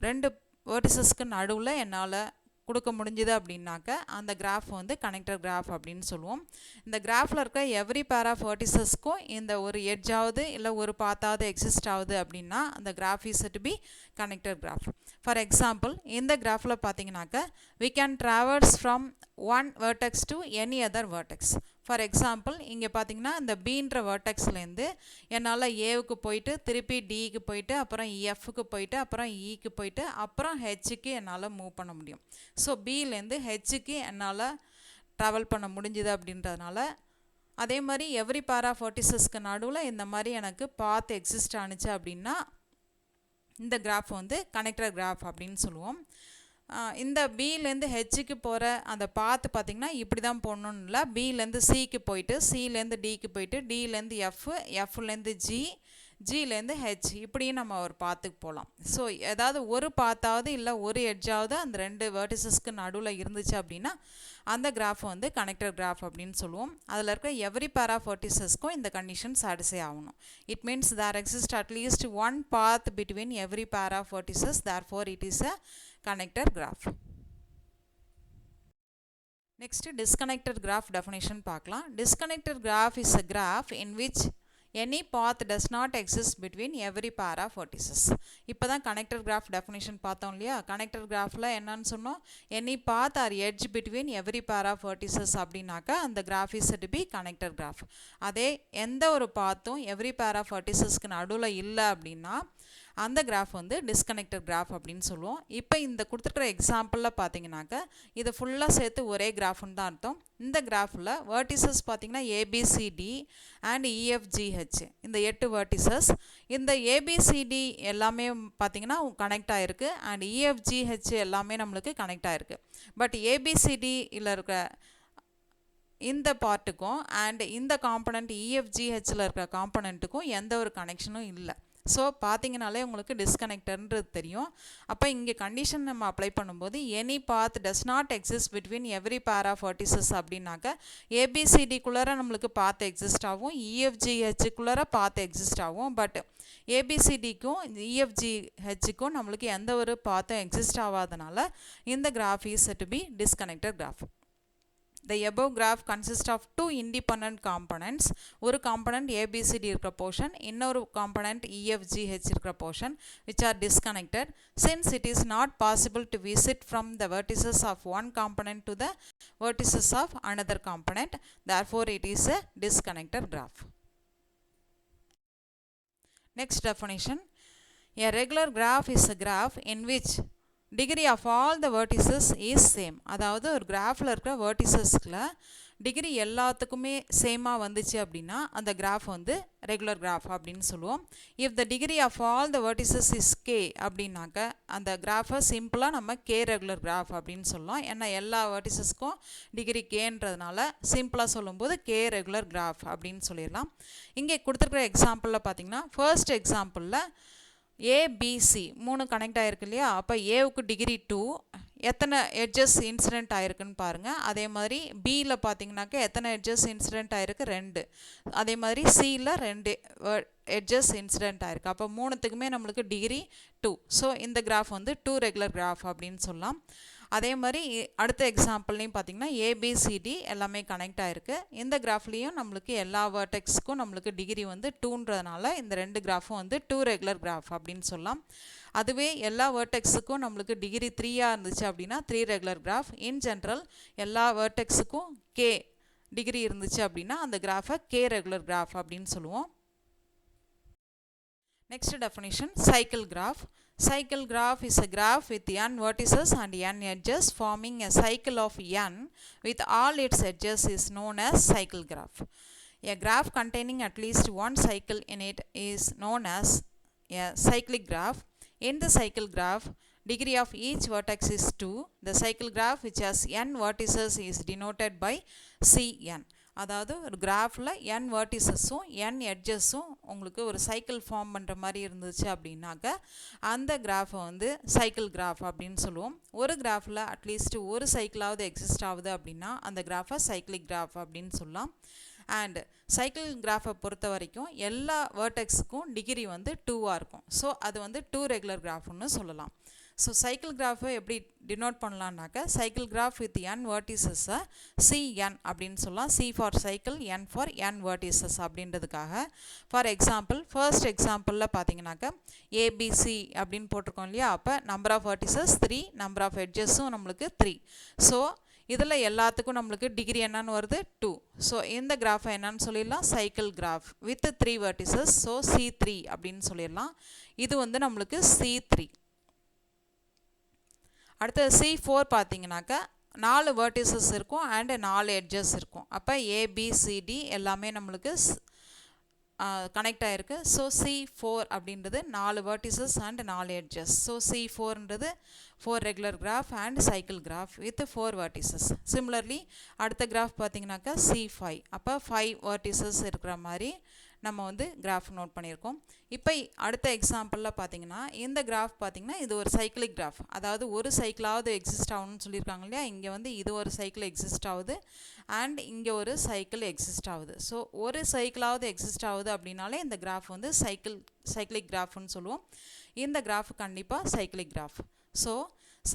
S1: ரெண்டு வேர்டிசஸ்க்கு நடுவில் என்னால் கொடுக்க முடிஞ்சுது அப்படின்னாக்க அந்த கிராஃப் வந்து கனெக்டர் கிராஃப் அப்படின்னு சொல்லுவோம். இந்த கிராஃபில் இருக்க எவ்ரி பேர் ஆஃப் வேர்டிசஸ்க்கும் இந்த ஒரு எட்ஜாவது இல்லை ஒரு பாத்தாவது எக்ஸிஸ்ட் ஆகுது அப்படின்னா அந்த graph is to be connector graph. For example இந்த கிராஃபில் பார்த்தீங்கன்னாக்க we can traverse from one vertex to any other vertex. For example இங்கே பார்த்தீங்கன்னா இந்த பீன்ற வேர்டெக்ஸ்லேருந்து என்னால் ஏவுக்கு போயிட்டு திருப்பி டிக்கு போயிட்டு அப்புறம் எஃப்க்கு போயிட்டு அப்புறம் இக்கு போயிட்டு அப்புறம் ஹெச்சுக்கு என்னால் மூவ் பண்ண முடியும். ஸோ பிலேருந்து ஹெச்சுக்கு என்னால் ட்ராவல் பண்ண முடிஞ்சுது அப்படின்றதுனால அதே மாதிரி எவ்ரி பேர் ஆஃப் வேர்டிசஸ்க்கு நடுவில் இந்த மாதிரி எனக்கு பாத் எக்ஸிஸ்ட் ஆணுச்சு அப்படின்னா இந்த கிராஃப் வந்து கனெக்டர் கிராஃப் அப்படின்னு சொல்லுவோம். இந்த பிலேருந்து ஹெச்சுக்கு போகிற அந்த பாத்து பார்த்திங்கன்னா இப்படி தான் போடணுன்னு இல்லை, பிலேருந்து சிக்கு போயிட்டு சிலேருந்து டிக்கு போயிட்டு டிலேருந்து எஃப்லேருந்து ஜிலேருந்து ஹெச் இப்படியும் நம்ம ஒரு பாத்துக்கு போகலாம். ஸோ ஏதாவது ஒரு பாத்தாவது இல்லை ஒரு எட்ஜாவது அந்த ரெண்டு வேர்டிசஸ்க்கு நடுவில் இருந்துச்சு அப்படின்னா அந்த கிராஃப் வந்து கனெக்டர் கிராஃப் அப்படின்னு சொல்லுவோம். அதில் இருக்க எவ்ரி பேர் ஆஃப் வேர்டிசஸ்க்கும் இந்த கண்டிஷன் சாட்டிஸ்ஃபை ஆகணும். It means there exist at least one path between every pair of vertices, therefore it is a connector graph. Next, disconnected graph definition பார்க்கலாம். Disconnected graph is a graph in which any path does not exist between every pair of vertices. இப்போ தான் connector graph definition பார்த்தோம் இல்லையா. connector graphல என்னன்னு சொன்னோம், any path or edge between every pair of vertices அப்படின்னாக்கா அந்த graph is to be connector graph. அதே எந்த ஒரு பாத்தும் every pair of verticesக்கு நடுவில் இல்லை அப்படின்னா அந்த கிராஃப் வந்து டிஸ்கனெக்டட் கிராஃப் அப்படின்னு சொல்லுவோம். இப்போ இந்த கொடுத்துருக்குற எக்ஸாம்பிளில் பார்த்தீங்கன்னாக்க இது ஃபுல்லாக சேர்த்து ஒரே கிராஃப்னு தான் அர்த்தம். இந்த கிராஃபில் வேர்டிசஸ் பார்த்தீங்கன்னா ஏபிசிடி அண்ட் இஎஃப்ஜிஹெச் இந்த 8 வேர்டிசஸ். இந்த ஏபிசிடி எல்லாமே பார்த்தீங்கன்னா கனெக்ட் ஆகிருக்கு அண்ட் இஎஃப்ஜிஹெச் எல்லாமே நம்மளுக்கு கனெக்ட் ஆகிருக்கு. பட் ஏபிசிடியில் இருக்க இந்த பார்ட்டுக்கும் அண்ட் இந்த காம்பனண்ட் இஎஃப்ஜிஹெச்சில் இருக்கிற காம்பனண்ட்டுக்கும் எந்த ஒரு கனெக்ஷனும் இல்லை. ஸோ பார்த்தீங்கனாலே உங்களுக்கு டிஸ்கனெக்டர்ன்றது தெரியும். அப்போ இங்கே கண்டிஷன் நம்ம அப்ளை பண்ணும்போது any path does not exist between every pair of vertices அப்படின்னாக்க ஏபிசிடிக்குள்ளார நம்மளுக்கு பாத் எக்ஸிஸ்ட் ஆகும், இஎஃப்ஜிஹெச்சுக்குள்ளார பாத் எக்ஸிஸ்ட் ஆகும். பட் ஏபிசிடிக்கும் இஎஃப்ஜிஹெச்சுக்கும் நம்மளுக்கு எந்த ஒரு பாத்தும் எக்ஸிஸ்ட் ஆகாதனால இந்த graph is to be disconnected graph. The above graph consists of two independent components. ஒரு component ABCD இருக்கிற portion, இன்னொரு component EFGH இருக்கிற portion which are disconnected. Since it is not possible to visit from the vertices of one component to the vertices of another component, therefore it is a disconnected graph. Next definition. A regular graph is a graph in which degree of all the vertices is same. அதாவது ஒரு கிராஃபில் இருக்கிற வேர்டிசஸ்ல டிகிரி எல்லாத்துக்குமே சேமாக வந்துச்சு அப்படின்னா அந்த கிராஃப் வந்து ரெகுலர் கிராஃப் அப்படின்னு சொல்லுவோம். If the degree of all the vertices is K அப்படின்னாக்க அந்த கிராஃபை சிம்பிளாக நம்ம கே ரெகுலர் கிராஃப் அப்படின்னு சொல்லலாம். ஏன்னா எல்லா வேர்டிசஸ்க்கும் டிகிரி கேன்றதுனால சிம்பிளாக சொல்லும்போது கே ரெகுலர் கிராஃப் அப்படின்னு சொல்லிடலாம். இங்கே கொடுத்துருக்குற எக்ஸாம்பிளில் பார்த்தீங்கன்னா ஃபர்ஸ்ட் எக்ஸாம்பிளில் ஏபிசி 3 கனெக்ட் ஆகிருக்கு இல்லையா. அப்போ ஏவுக்கு டிகிரி 2, எத்தனை எட்ஜஸ் இன்சிடென்ட் ஆகிருக்குன்னு பாருங்கள். அதே மாதிரி பியில் பார்த்தீங்கன்னாக்கா எத்தனை எட்ஜஸ் இன்சிடென்ட் ஆகிருக்கு 2. அதே மாதிரி சியில் 2 எட்ஜஸ் இன்சிடென்ட் ஆகிருக்கு. அப்போ 3த்துக்குமே நம்மளுக்கு டிகிரி 2. ஸோ இந்த கிராஃப் வந்து 2 ரெகுலர் கிராஃப் அப்படின்னு சொல்லலாம். அதே மாதிரி அடுத்த எக்ஸாம்பிள்லையும் பார்த்தீங்கன்னா ஏபிசிடி எல்லாமே கனெக்ட் ஆகிருக்கு. இந்த கிராஃப்லேயும் நம்மளுக்கு எல்லா வேர்டெக்ஸுக்கும் நம்மளுக்கு டிகிரி வந்து 2ன்றதுனால இந்த ரெண்டு கிராஃபும் வந்து 2 ரெகுலர் கிராஃப் அப்படின்னு சொல்லலாம். அதுவே எல்லா வேர்டெக்ஸுக்கும் நம்மளுக்கு டிகிரி 3யாக இருந்துச்சு அப்படின்னா 3 ரெகுலர் கிராஃப். இன் ஜென்ரல் எல்லா வேர்டெக்ஸுக்கும் கே டிகிரி இருந்துச்சு அப்படின்னா அந்த கிராஃபை கே ரெகுலர் கிராஃப் அப்படின்னு சொல்லுவோம். Next definition, cycle graph. Cycle graph is a graph with n vertices and n edges forming a cycle of n with all its edges is known as cycle graph. A graph containing at least one cycle in it is known as a cyclic graph. In the cycle graph, degree of each vertex is 2. The cycle graph which has n vertices is denoted by Cn. அதாவது ஒரு கிராஃபில் n வேர்டிசஸும் n எட்ஜஸும் உங்களுக்கு ஒரு சைக்கிள் ஃபார்ம் பண்ணுற மாதிரி இருந்துச்சு அப்படின்னாக்க அந்த கிராஃபை வந்து சைக்கிள் கிராஃப் அப்படின்னு சொல்லுவோம். ஒரு கிராஃபில் அட்லீஸ்ட் ஒரு சைக்கிளாவது எக்ஸிஸ்ட் ஆகுது அப்படின்னா அந்த கிராஃபை சைக்கிளிக் கிராஃப் அப்படின்னு சொல்லலாம். அண்ட் சைக்கிள் கிராஃபை பொறுத்த வரைக்கும் எல்லா வேர்டெக்ஸுக்கும் டிகிரி வந்து 2ஆக இருக்கும். ஸோ அது வந்து 2 ரெகுலர் கிராஃப்னு சொல்லலாம். ஸோ சைக்கிள் கிராஃபை எப்படி டினோட் பண்ணலான்னாக்க சைக்கிள் கிராஃப் வித் n வேர்டிசஸை Cn அப்படின்னு சொல்லலாம். C for cycle, n for n vertices அப்படின்றதுக்காக. ஃபார் எக்ஸாம்பிள் ஃபர்ஸ்ட் எக்ஸாம்பிளில் பார்த்தீங்கன்னாக்க ஏபிசி அப்படின்னு போட்டிருக்கோம் இல்லையா, அப்போ number of vertices 3, number of எட்ஜஸும் நம்மளுக்கு 3. ஸோ இதில் எல்லாத்துக்கும் நம்மளுக்கு டிகிரி என்னன்னு வருது 2. ஸோ இந்த கிராஃபை என்னன்னு சொல்லிடலாம் cycle graph with 3 vertices. So C3 அப்படின்னு சொல்லிடலாம். இது வந்து நம்மளுக்கு C3. அடுத்து C4 பார்த்தீங்கன்னாக்கா 4 வேர்டிசஸ் இருக்கும் அண்ட் 4 எட்ஜஸ் இருக்கும். அப்போ ஏபிசிடி எல்லாமே நம்மளுக்கு கனெக்ட் ஆகிருக்கு. ஸோ C4 அப்படின்றது 4 வேர்டிசஸ் அண்ட் 4 எட்ஜஸ். ஸோ C4ன்றது 4 regular graph and cycle graph with 4 vertices. Similarly அடுத்த கிராஃப் பார்த்தீங்கன்னாக்கா C5. அப்போ 5 வேர்டிசஸ் இருக்கிற மாதிரி நம்ம வந்து கிராஃப் நோட் பண்ணியிருக்கோம். இப்போ அடுத்த எக்ஸாம்பிளில் பார்த்தீங்கன்னா இந்த கிராஃப் பார்த்தீங்கன்னா இது ஒரு சைக்கிளிக் கிராஃப். அதாவது ஒரு சைக்கிளாவது எக்ஸிஸ்ட் ஆகணும்னு சொல்லியிருக்காங்க இல்லையா, இங்கே வந்து இது ஒரு சைக்கிள் எக்ஸிஸ்ட் ஆகுது அண்ட் இங்கே ஒரு சைக்கிள் எக்ஸிஸ்ட் ஆகுது. ஸோ ஒரு சைக்கிளாவது எக்ஸிஸ்ட் ஆகுது அப்படின்னாலே இந்த கிராஃப் வந்து சைக்கிளிக் கிராஃப்னு சொல்லுவோம். இந்த கிராஃப் கண்டிப்பாக cyclic graph. So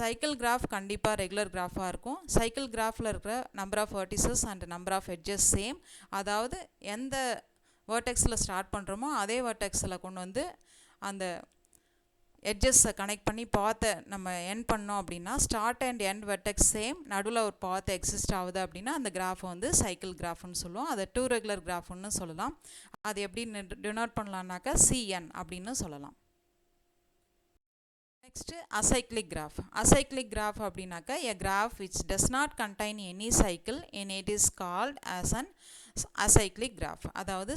S1: cycle graph கண்டிப்பாக ரெகுலர் கிராஃபாக இருக்கும். சைக்கிள் கிராஃபில் இருக்கிற number of vertices and number of edges same. அதாவது எந்த வேர்டெக்ஸில் ஸ்டார்ட் பண்ணுறோமோ அதே வேர்டெக்ஸில் கொண்டு வந்து அந்த எட்ஜஸை கனெக்ட் பண்ணி பாத்தை நம்ம எண்ட் பண்ணோம் அப்படின்னா start and end vertex same, நடுவில் ஒரு பாத் எக்ஸிஸ்ட் ஆகுது அப்படின்னா அந்த கிராஃபை வந்து சைக்கிள் கிராஃப்னு சொல்லுவோம். அதை 2 ரெகுலர் கிராஃப்னு சொல்லலாம். அது எப்படி டினோட் பண்ணலான்னாக்கா Cn அப்படின்னு சொல்லலாம். Next, acyclic graph. Acyclic graph அப்படின்னாக்கா a graph which does not contain any cycle in it is called as an acyclic graph. அதாவது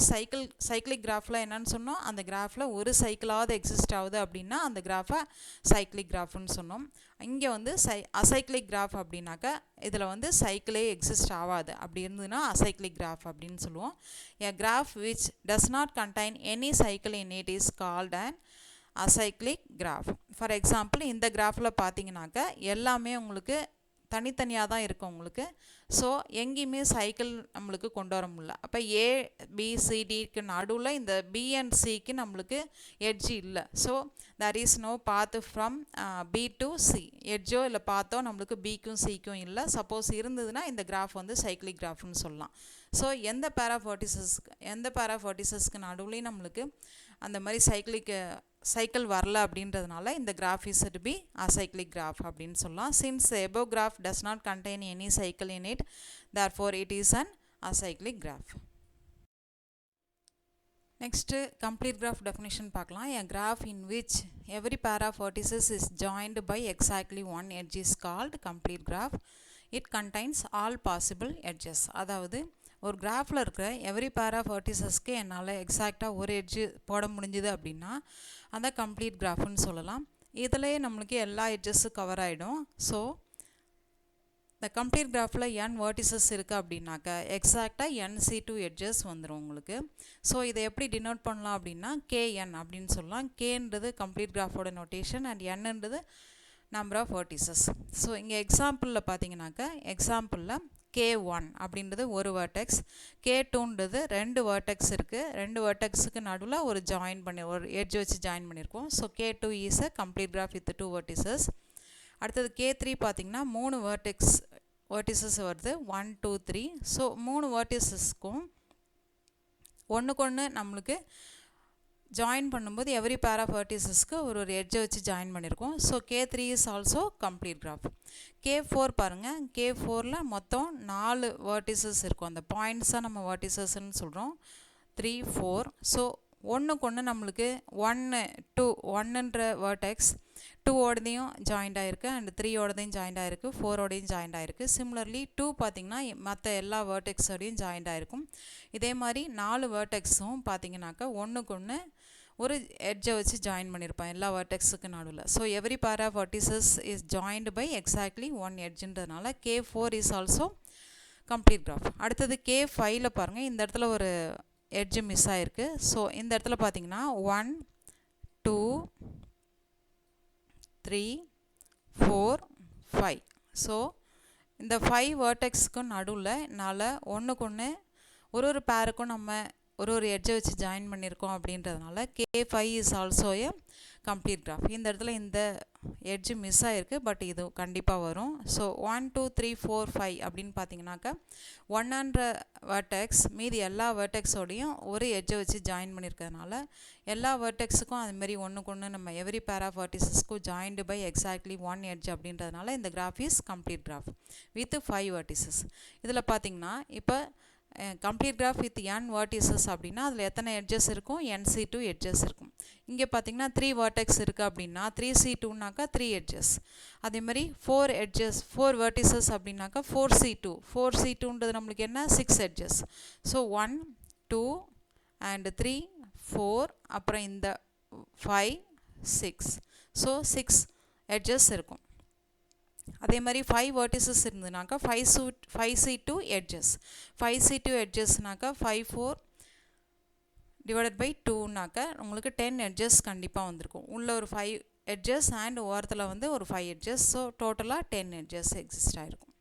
S1: cyclic graphல என்னன்னு சொன்னோம், அந்த கிராஃபில் ஒரு சைக்கிளாவது எக்ஸிஸ்ட் ஆகுது அப்படின்னா அந்த கிராஃபை cyclic graphன்னு சொன்னோம். இங்கே வந்து acyclic graph அப்படின்னாக்கா இதில் வந்து சைக்கிளே எக்ஸிஸ்ட் ஆகாது, அப்படி இருந்ததுன்னா acyclic graph அப்படின்னு சொல்லுவோம். A graph which does not contain any cycle in it is called an acyclic graph. For example இந்த கிராஃபில் பார்த்தீங்கன்னாக்கா எல்லாமே உங்களுக்கு தனித்தனியாக தான் இருக்கும் உங்களுக்கு. ஸோ எங்கேயுமே சைக்கிள் நம்மளுக்கு கொண்டு வர முடியல. அப்போ ஏபிசிடிக்கு நடுவில் இந்த பி அண்ட் சிக்கு நம்மளுக்கு எட்ஜ் இல்லை. So there is no path from B to C. எட்ஜோ இல்லை பாத்தோ நம்மளுக்கு பிக்கும் சிக்கும் இல்லை. சப்போஸ் இருந்ததுன்னா இந்த கிராஃப் வந்து சைக்கிளிக் கிராஃப்னு சொல்லலாம். ஸோ எந்த பேர் ஆஃப் வேர்டிசஸ்க்கு நடுவுலையும் நம்மளுக்கு அந்த மாதிரி சைக்கிள் வரல அப்படின்றதுனால இந்த graph is to be acyclic graph அப்படின்னு சொல்லலாம். Since the above graph does not contain any cycle in it, therefore it is an acyclic graph. Next, complete graph definition பார்க்கலாம். A graph in which every pair of vertices is joined by exactly one edge is called complete graph. It contains all possible edges. அதாவது ஒரு கிராஃபில் இருக்கிற எவ்ரி பேர் ஆஃப் வேர்டிசஸ்க்கு என்னால் எக்ஸாக்டாக ஒரு எட்ஜு போட முடிஞ்சுது அப்படின்னா அந்த கம்ப்ளீட் கிராஃப்னு சொல்லலாம். இதிலே நம்மளுக்கு எல்லா எட்ஜஸும் கவர் ஆகிடும். ஸோ இந்த கம்ப்ளீட் கிராஃபில் n வேர்டிசஸ் இருக்குது அப்படின்னாக்கா எக்ஸாக்டாக NC2 எட்ஜஸ் வந்துடும் உங்களுக்கு. ஸோ இதை எப்படி டினோட் பண்ணலாம் அப்படின்னா KN அப்படின்னு சொல்லலாம். கேன்றது கம்ப்ளீட் கிராஃபோட நோட்டேஷன் அண்ட் என்னன்றது நம்பர் ஆஃப் வேர்டிசஸ். ஸோ இங்கே எக்ஸாம்பிளில் பார்த்தீங்கன்னாக்கா எக்ஸாம்பிளில் K1 அப்படின்றது ஒரு வேர்டெக்ஸ், K2ன்றது 2 வேர்டெக்ஸ் இருக்குது. 2 வேர்டெக்ஸுக்கு நடுவில் ஒரு எட்ஜ் வச்சு ஜாயின் பண்ணியிருக்கோம். So K2 is a complete graph with 2 vertices. அடுத்தது K3 பார்த்திங்கன்னா 3 vertices வருது 1 2 3. ஸோ 3 verticesக்கும் ஒன்றுக்கு ஒன்று நம்மளுக்கு ஜாயின் பண்ணும்போது எவ்ரி பேர் ஆஃப் வெர்டிசஸ்க்கு ஒரு எட்ஜை வச்சு ஜாயின் பண்ணியிருக்கோம். So K3 is also complete graph. K4 பாருங்கள், K4ல் மொத்தம் 4 வெர்டிசஸ் இருக்கும். அந்த பாயிண்ட்ஸாக நம்ம வெர்டிசஸ்ன்னு சொல்கிறோம். 3 4. ஸோ ஒன்றுக்கு ஒன்று நம்மளுக்கு 1 2 1ன்ற வேர்டெக்ஸ் 2ஓடதையும் ஜாயிண்ட் ஆகிருக்கு அண்ட் 3ஓடதையும் ஜாயிண்ட் ஆகிருக்கு, 4ஓடையும் ஜாயிண்ட் ஆகிருக்கு. சிமிலர்லி 2 பார்த்திங்கன்னா மற்ற எல்லா வேர்டெக்ஸோடையும் ஜாயிண்ட் ஆகிருக்கும். இதே மாதிரி 4 வேர்டெக்ஸும் பார்த்திங்கனாக்கா ஒன்றுக்கு ஒன்று ஒரு எட்ஜை வச்சு ஜாயின் பண்ணியிருப்பேன் எல்லா வேர்டெக்ஸுக்கு நடுவில். So every pair of vertices is joined by exactly 1 எட்ஜுன்றதுனால K4 is also complete graph. அடுத்தது K5ல் பாருங்கள், இந்த இடத்துல ஒரு எட்ஜு மிஸ் ஆகிருக்கு. ஸோ இந்த இடத்துல பார்த்தீங்கன்னா 1 2 3 4 5. ஸோ இந்த 5 வேர்டெக்ஸுக்கும் நடுவில் என்னால் ஒன்றுக்கு ஒன்று ஒரு பேருக்கும் நம்ம ஒரு எட்ஜை வச்சு ஜாயின் பண்ணியிருக்கோம் அப்படின்றதுனால K5 is also a complete graph. இந்த இடத்துல இந்த எட்ஜு மிஸ் ஆகிருக்கு, பட் இது கண்டிப்பாக வரும். ஸோ 1 2 3 4 5 அப்படின்னு பார்த்தீங்கன்னாக்கா 1ன்ற வேர்டெக்ஸ் மீதி எல்லா வேர்டெக்ஸோடையும் ஒரு எட்ஜை வச்சு ஜாயின் பண்ணியிருக்கிறதுனால எல்லா வேர்டெக்ஸுக்கும் அதுமாரி ஒன்றுக்கு ஒன்று நம்ம எவ்ரி பேர் ஆஃப் வெர்டிசஸ்க்கும் ஜாயின்டு பை எக்ஸாக்ட்லி 1 எட்ஜ் அப்படின்றதுனால இந்த graph is complete graph with 5 vertices. இதில் பார்த்தீங்கன்னா இப்போ complete graph with n vertices அப்படின்னா அதில் எத்தனை எட்ஜஸ் இருக்கும்? NC2 எட்ஜஸ் இருக்கும். இங்கே பார்த்தீங்கன்னா 3 vertex இருக்குது அப்படின்னா 3C2னாக்கா 3 எட்ஜஸ். அதேமாதிரி 4 எட்ஜஸ் 4 vertices அப்படின்னாக்கா 4C2ன்றது நம்மளுக்கு என்ன? 6 எட்ஜஸ். ஸோ 1 2 and 3 4 அப்புறம் இந்த 5 6. ஸோ 6 எட்ஜஸ் இருக்கும். அதே மாதிரி 5 vertices இருந்ததுனாக்கா 5C2 எட்ஜஸ். 5C2 எட்ஜஸ்னாக்கா 5 4 டிவைடட் பை 2னாக்கா உங்களுக்கு 10 எட்ஜஸ் கண்டிப்பாக வந்திருக்கும். உள்ள ஒரு 5 எட்ஜஸ் அண்ட் ஓரத்தில் வந்து ஒரு 5 எட்ஜஸ். ஸோ டோட்டலாக 10 எட்ஜஸ் எக்ஸிஸ்ட் ஆகிருக்கும்.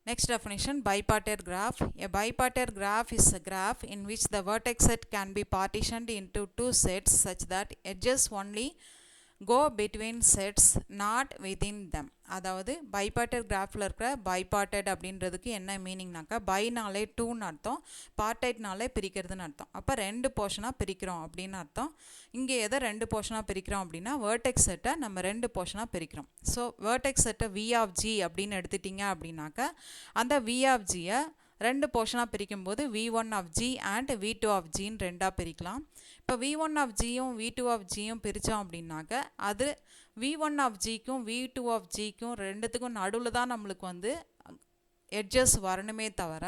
S1: Next definition, bipartite graph. A bipartite graph is a graph in which the vertex set can be partitioned into 2 sets such that edges only go between sets not within them. அதாவது bipartite கிராஃபில் இருக்கிற bipartite அப்படின்றதுக்கு என்ன மீனிங்னாக்கா பைனாலே 2ன்னு அர்த்தம், பார்டைட்னாலே பிரிக்கிறதுன்னு அர்த்தம். அப்போ 2 போர்ஷனாக பிரிக்கிறோம் அப்படின்னு அர்த்தம். இங்கே எதை 2 போர்ஷனாக பிரிக்கிறோம் அப்படின்னா வேர்டெக்ஸ் செட்டை நம்ம 2 போர்ஷனாக பிரிக்கிறோம். ஸோ வேர்டெக்ஸ் செட்டை V of G அப்படின்னு எடுத்துட்டிங்க அப்படின்னாக்கா அந்த V of Gயை 2 போர்ஷனாக பிரிக்கும்போது V1 of G and V2 of Gன்னு 2ஆக பிரிக்கலாம். இப்போ V1 of Gயும் V2 of Gயும் பிரித்தோம் அப்படின்னாக்க அது V1 of Gக்கும் V2 of Gக்கும் ரெண்டுத்துக்கும் நடுவில் தான் நம்மளுக்கு வந்து எட்ஜஸ் வரணுமே தவிர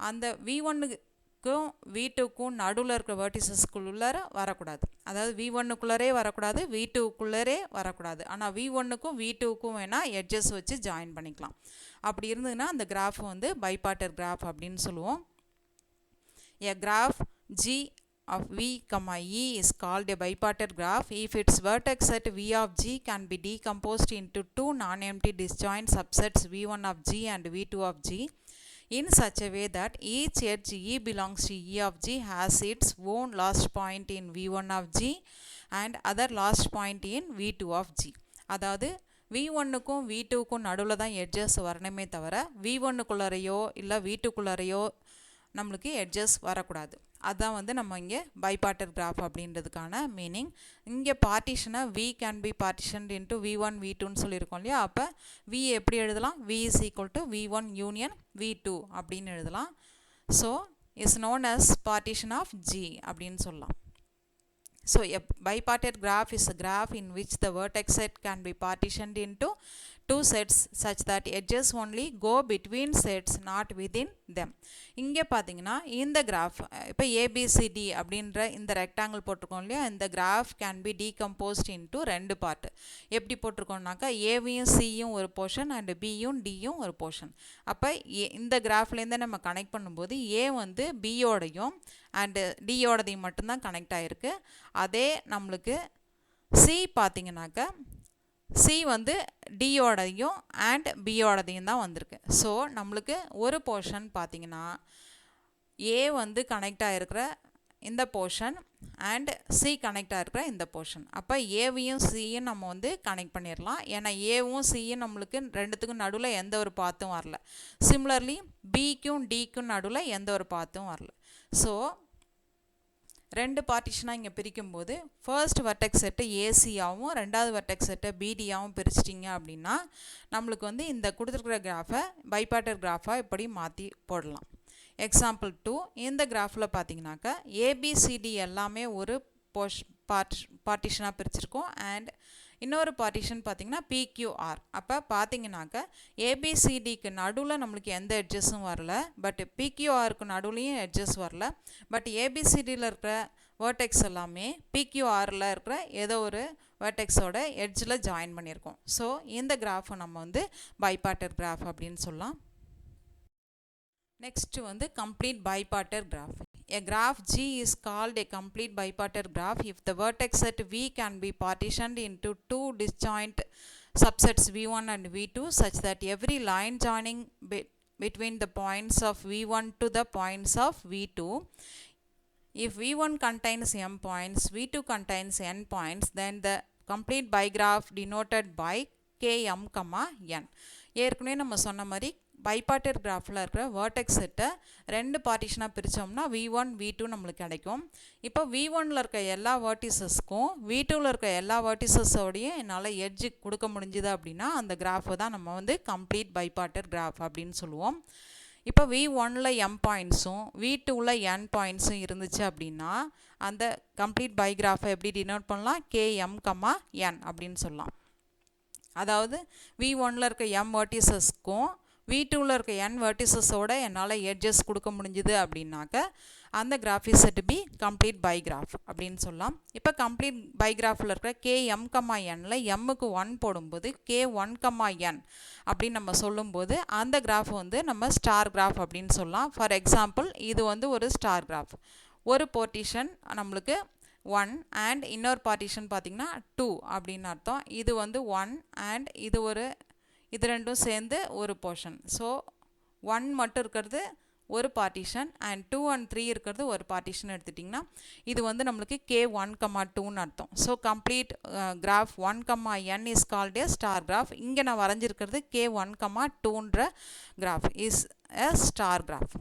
S1: அந்த V1க்கும் V2க்கும் நடுவில் இருக்கிற வேர்டிசஸ்குள்ளார வரக்கூடாது. அதாவது V1க்குள்ளரே வரக்கூடாது, V2க்குள்ளரே வரக்கூடாது. ஆனால் V1க்கும் V2க்கும் வேணால் எட்ஜஸ் வச்சு ஜாயின் பண்ணிக்கலாம். அப்படி இருந்ததுன்னா அந்த கிராஃப் வந்து பைபார்ட்டட் கிராஃப் அப்படின்னு சொல்லுவோம். A graph G of V, E is called a bipartite graph if its vertex set V of G can be decomposed into 2 non-empty disjoint subsets V1 of G and V2 of G in such a way that each edge E belongs to E of G has its own last point in V1 of G and other last point in V2 of G. அதாவது V1க்கும் V2க்கும் நடுவில் தான் எட்ஜஸ் வரணுமே தவிர V1க்குள்ளரையோ இல்லை V2க்குள்ளரையோ நம்மளுக்கு எட்ஜஸ் வரக்கூடாது. அதுதான் வந்து நம்ம இங்கே பைபார்ட்டட் கிராஃப் அப்படின்றதுக்கான மீனிங். இங்கே பார்ட்டிஷனை V can be பார்ட்டிஷன்ட் into V1 V2ன்னு சொல்லியிருக்கோம் இல்லையா. அப்போ V எப்படி எழுதலாம்? V is equal to V1 union V2 அப்படின்னு எழுதலாம். So is known as partition of G அப்படின்னு சொல்லலாம். So a bipartite graph is a graph in which the vertex set can be partitioned into 2 sets such that edges only go between sets not within them. இங்கே பார்த்தீங்கன்னா இந்த கிராஃப் இப்போ ABCD அப்படின்ற இந்த ரெக்டாங்கிள் போட்டிருக்கோம் இல்லையா, இந்த graph can be decomposed into 2 part. எப்படி போட்டிருக்கோம்னாக்கா ஏவியும் சியும் ஒரு போர்ஷன் அண்ட் பியும் டியும் ஒரு போர்ஷன். அப்போ இந்த கிராஃப்லேருந்து நம்ம கனெக்ட் பண்ணும்போது ஏ வந்து பியோடையும் அண்டு டியோடதையும் மட்டும்தான் கனெக்ட் ஆகிருக்கு. அதே நம்மளுக்கு சி பார்த்திங்கனாக்கா சி வந்து டியோடையும் அண்ட் பியோடதையும் தான் வந்திருக்கு. ஸோ நம்மளுக்கு ஒரு போர்ஷன் பார்த்திங்கன்னா ஏ வந்து கனெக்ட் ஆகிருக்கிற இந்த போர்ஷன் அண்ட் சி கனெக்ட் ஆகிருக்கிற இந்த போர்ஷன். அப்போ ஏவையும் சியும் நம்ம வந்து கனெக்ட் பண்ணிடலாம். ஏன்னா ஏவும் சியும் நம்மளுக்கு ரெண்டுத்துக்கும் நடுவில் எந்த ஒரு பாத்தும் வரல. சிமிலர்லி பிக்கும் டிக்கும் நடுவில் எந்த ஒரு பாத்தும் வரல. ஸோ ரெண்டு பார்ட்டிஷனாக இங்கே பிரிக்கும்போது ஃபர்ஸ்ட் வெர்டெக்ஸ் செட்டு ஏசியாகவும் ரெண்டாவது வெர்டெக்ஸ் செட்டை பிடியாகவும் பிரிச்சிட்டிங்க அப்படின்னா நம்மளுக்கு வந்து இந்த கொடுத்துருக்குற கிராஃபை பைபார்ட்டர் கிராஃபாக இப்படி மாற்றி போடலாம். எக்ஸாம்பிள் 2 இந்த கிராஃபில் பார்த்தீங்கன்னாக்கா ஏபிசிடி எல்லாமே ஒரு பார்ட்டிஷனாக பிரிச்சிருக்கோம். அண்ட் இன்னொரு பார்ட்டிஷன் பார்த்திங்கன்னா பிக்யூஆர். அப்போ பார்த்தீங்கன்னாக்கா ஏபிசிடிக்கு நடுவில் நம்மளுக்கு எந்த எட்ஜஸும் வரல, பட் பிக்யூஆருக்கு நடுவுலையும் எட்ஜஸ் வரல. பட் ஏபிசிடியில் இருக்கிற வேர்டெக்ஸ் எல்லாமே பிக்யூஆரில் இருக்கிற ஏதோ ஒரு வேர்டெக்ஸோட எட்ஜில் ஜாயின் பண்ணியிருக்கோம். ஸோ இந்த கிராஃபை நம்ம வந்து பைபார்ட்டர் கிராஃப் அப்படின்னு சொல்லலாம். Next வந்து complete bipartite graph. A graph G is called a complete bipartite graph if the vertex set V can be partitioned into two disjoint subsets V1 and V2 such that every line joining between the points of V1 to the points of V2, if V1 contains m points, V2 contains n points, then the complete bigraph denoted by Km, n. ஏற்கனவே நம்ம சொன்ன மாதிரி பைபார்ட்டர் கிராஃபில் இருக்கிற வேர்டெக்ஸ் செட்டை ரெண்டு பார்ட்டிஷனாக பிரித்தோம்னா V1 V2 நம்மளுக்கு கிடைக்கும். இப்போ V1ல் இருக்க எல்லா வேர்டிசஸ்க்கும் V2ல் இருக்க எல்லா வேர்டிசஸோடையும் என்னால் எட்ஜு கொடுக்க முடிஞ்சுது அப்படின்னா அந்த கிராஃபை தான் நம்ம வந்து கம்ப்ளீட் பைபார்ட்டர் கிராஃப் அப்படின்னு சொல்லுவோம். இப்போ V1ல் m பாயிண்ட்ஸும் V2ல் n பாயிண்ட்ஸும் இருந்துச்சு அப்படின்னா அந்த கம்ப்ளீட் பைகிராஃபை எப்படி டினோட் பண்ணலாம்? Km, n அப்படின்னு சொல்லலாம். அதாவது V1ல் இருக்க m வேர்டிசஸ்க்கும் V2ல் இருக்க n வேர்டிசஸோட என்னால் எட்ஜஸ் கொடுக்க முடிஞ்சுது அப்படின்னாக்க அந்த graph is set to be complete bigraph அப்படின்னு சொல்லலாம். இப்போ கம்ப்ளீட் பைகிராஃபில் இருக்கிற Km, nல mக்கு 1 போடும்போது K1, n அப்படின்னு நம்ம சொல்லும்போது அந்த கிராஃப் வந்து நம்ம ஸ்டார் கிராஃப் அப்படின்னு சொல்லலாம். ஃபார் எக்ஸாம்பிள் இது வந்து ஒரு ஸ்டார் கிராஃப். ஒரு போர்ட்டிஷன் நம்மளுக்கு 1 அண்ட் இன்னொரு பார்ட்டிஷன் பார்த்திங்கன்னா 2 அப்படின்னு அர்த்தம். இது வந்து 1 அண்ட் இது ரெண்டும் சேர்ந்து ஒரு போர்ஷன். ஸோ 1 மட்டும் இருக்கிறது ஒரு பார்ட்டிஷன் அண்ட் 2 and 3 இருக்கிறது ஒரு பார்ட்டிஷன் எடுத்துட்டிங்கன்னா இது வந்து நம்மளுக்கு K1, 2ன்னு அர்த்தம். So complete graph 1, n is called a star graph. இங்கே நான் வரைஞ்சிருக்கிறது K1, 2ன்ற graph is a star graph.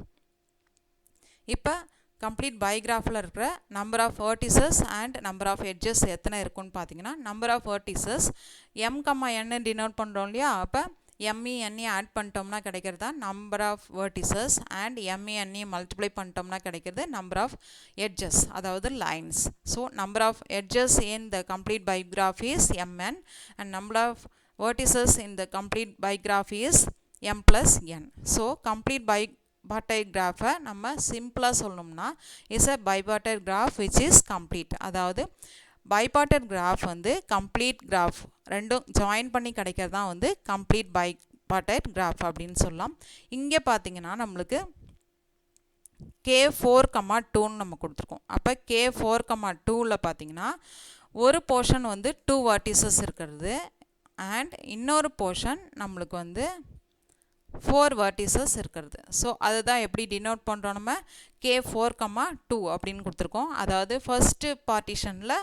S1: இப்போ கம்ப்ளீட் பைகிராஃபில் இருக்கிற number of vertices and number of edges எத்தனை இருக்குன்னு பார்த்தீங்கன்னா number of vertices m, n denote பண்ணுறோம் இல்லையா? அப்போ m, n ஆட் பண்ணிட்டோம்னா கிடைக்கிறது தான் number of vertices and m, n multiply பண்ணிட்டோம்னா கிடைக்கிறது நம்பர் ஆஃப் எட்ஜஸ், அதாவது lines. So number of edges in the complete bigraph is mn and number of vertices in the complete bigraph is m plus n. So complete bipartite graph நம்ம சிம்பிளாக சொல்லணும்னா is a bipartite graph which is complete. அதாவது bipartite graph வந்து complete graph ரெண்டும் ஜாயின் பண்ணி கிடைக்கிறது தான் வந்து complete bipartite graph அப்படின்னு சொல்லலாம். இங்கே பார்த்தீங்கன்னா நம்மளுக்கு K4, 2ன்னு நம்ம கொடுத்துருக்கோம். அப்போ K4, 2ல் பார்த்தீங்கன்னா ஒரு போர்ஷன் வந்து 2 vertices இருக்கிறது அண்ட் இன்னொரு போர்ஷன் நம்மளுக்கு வந்து 4 vertices இருக்கிறது. ஸோ அதுதான் எப்படி டினோட் பண்ணுறோம் நம்ம K4, 2 அப்படின்னு கொடுத்துருக்கோம். அதாவது ஃபஸ்ட்டு பார்ட்டிஷனில்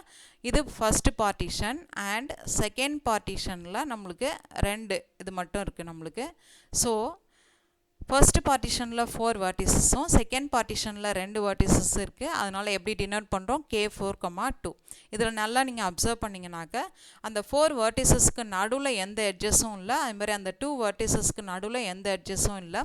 S1: இது ஃபஸ்ட்டு பார்ட்டிஷன் அண்ட் செகண்ட் பார்ட்டிஷனில் நம்மளுக்கு 2 இது மட்டும் இருக்குது நம்மளுக்கு. ஸோ ஃபர்ஸ்ட் பார்ட்டிஷனில் 4 verticesஸும் செகண்ட் பார்ட்டிஷனில் 2 vertices இருக்குது. அதனால் எப்படி டினோட் பண்ணுறோம்? K4, 2. இதில் நல்லா நீங்கள் அப்சர்வ் பண்ணிங்கனாக்க அந்த 4 verticesக்கு நடுவில் எந்த எட்ஜஸும் இல்லை, அதுமாதிரி அந்த 2 verticesக்கு நடுவில் எந்த எட்ஜஸும் இல்லை.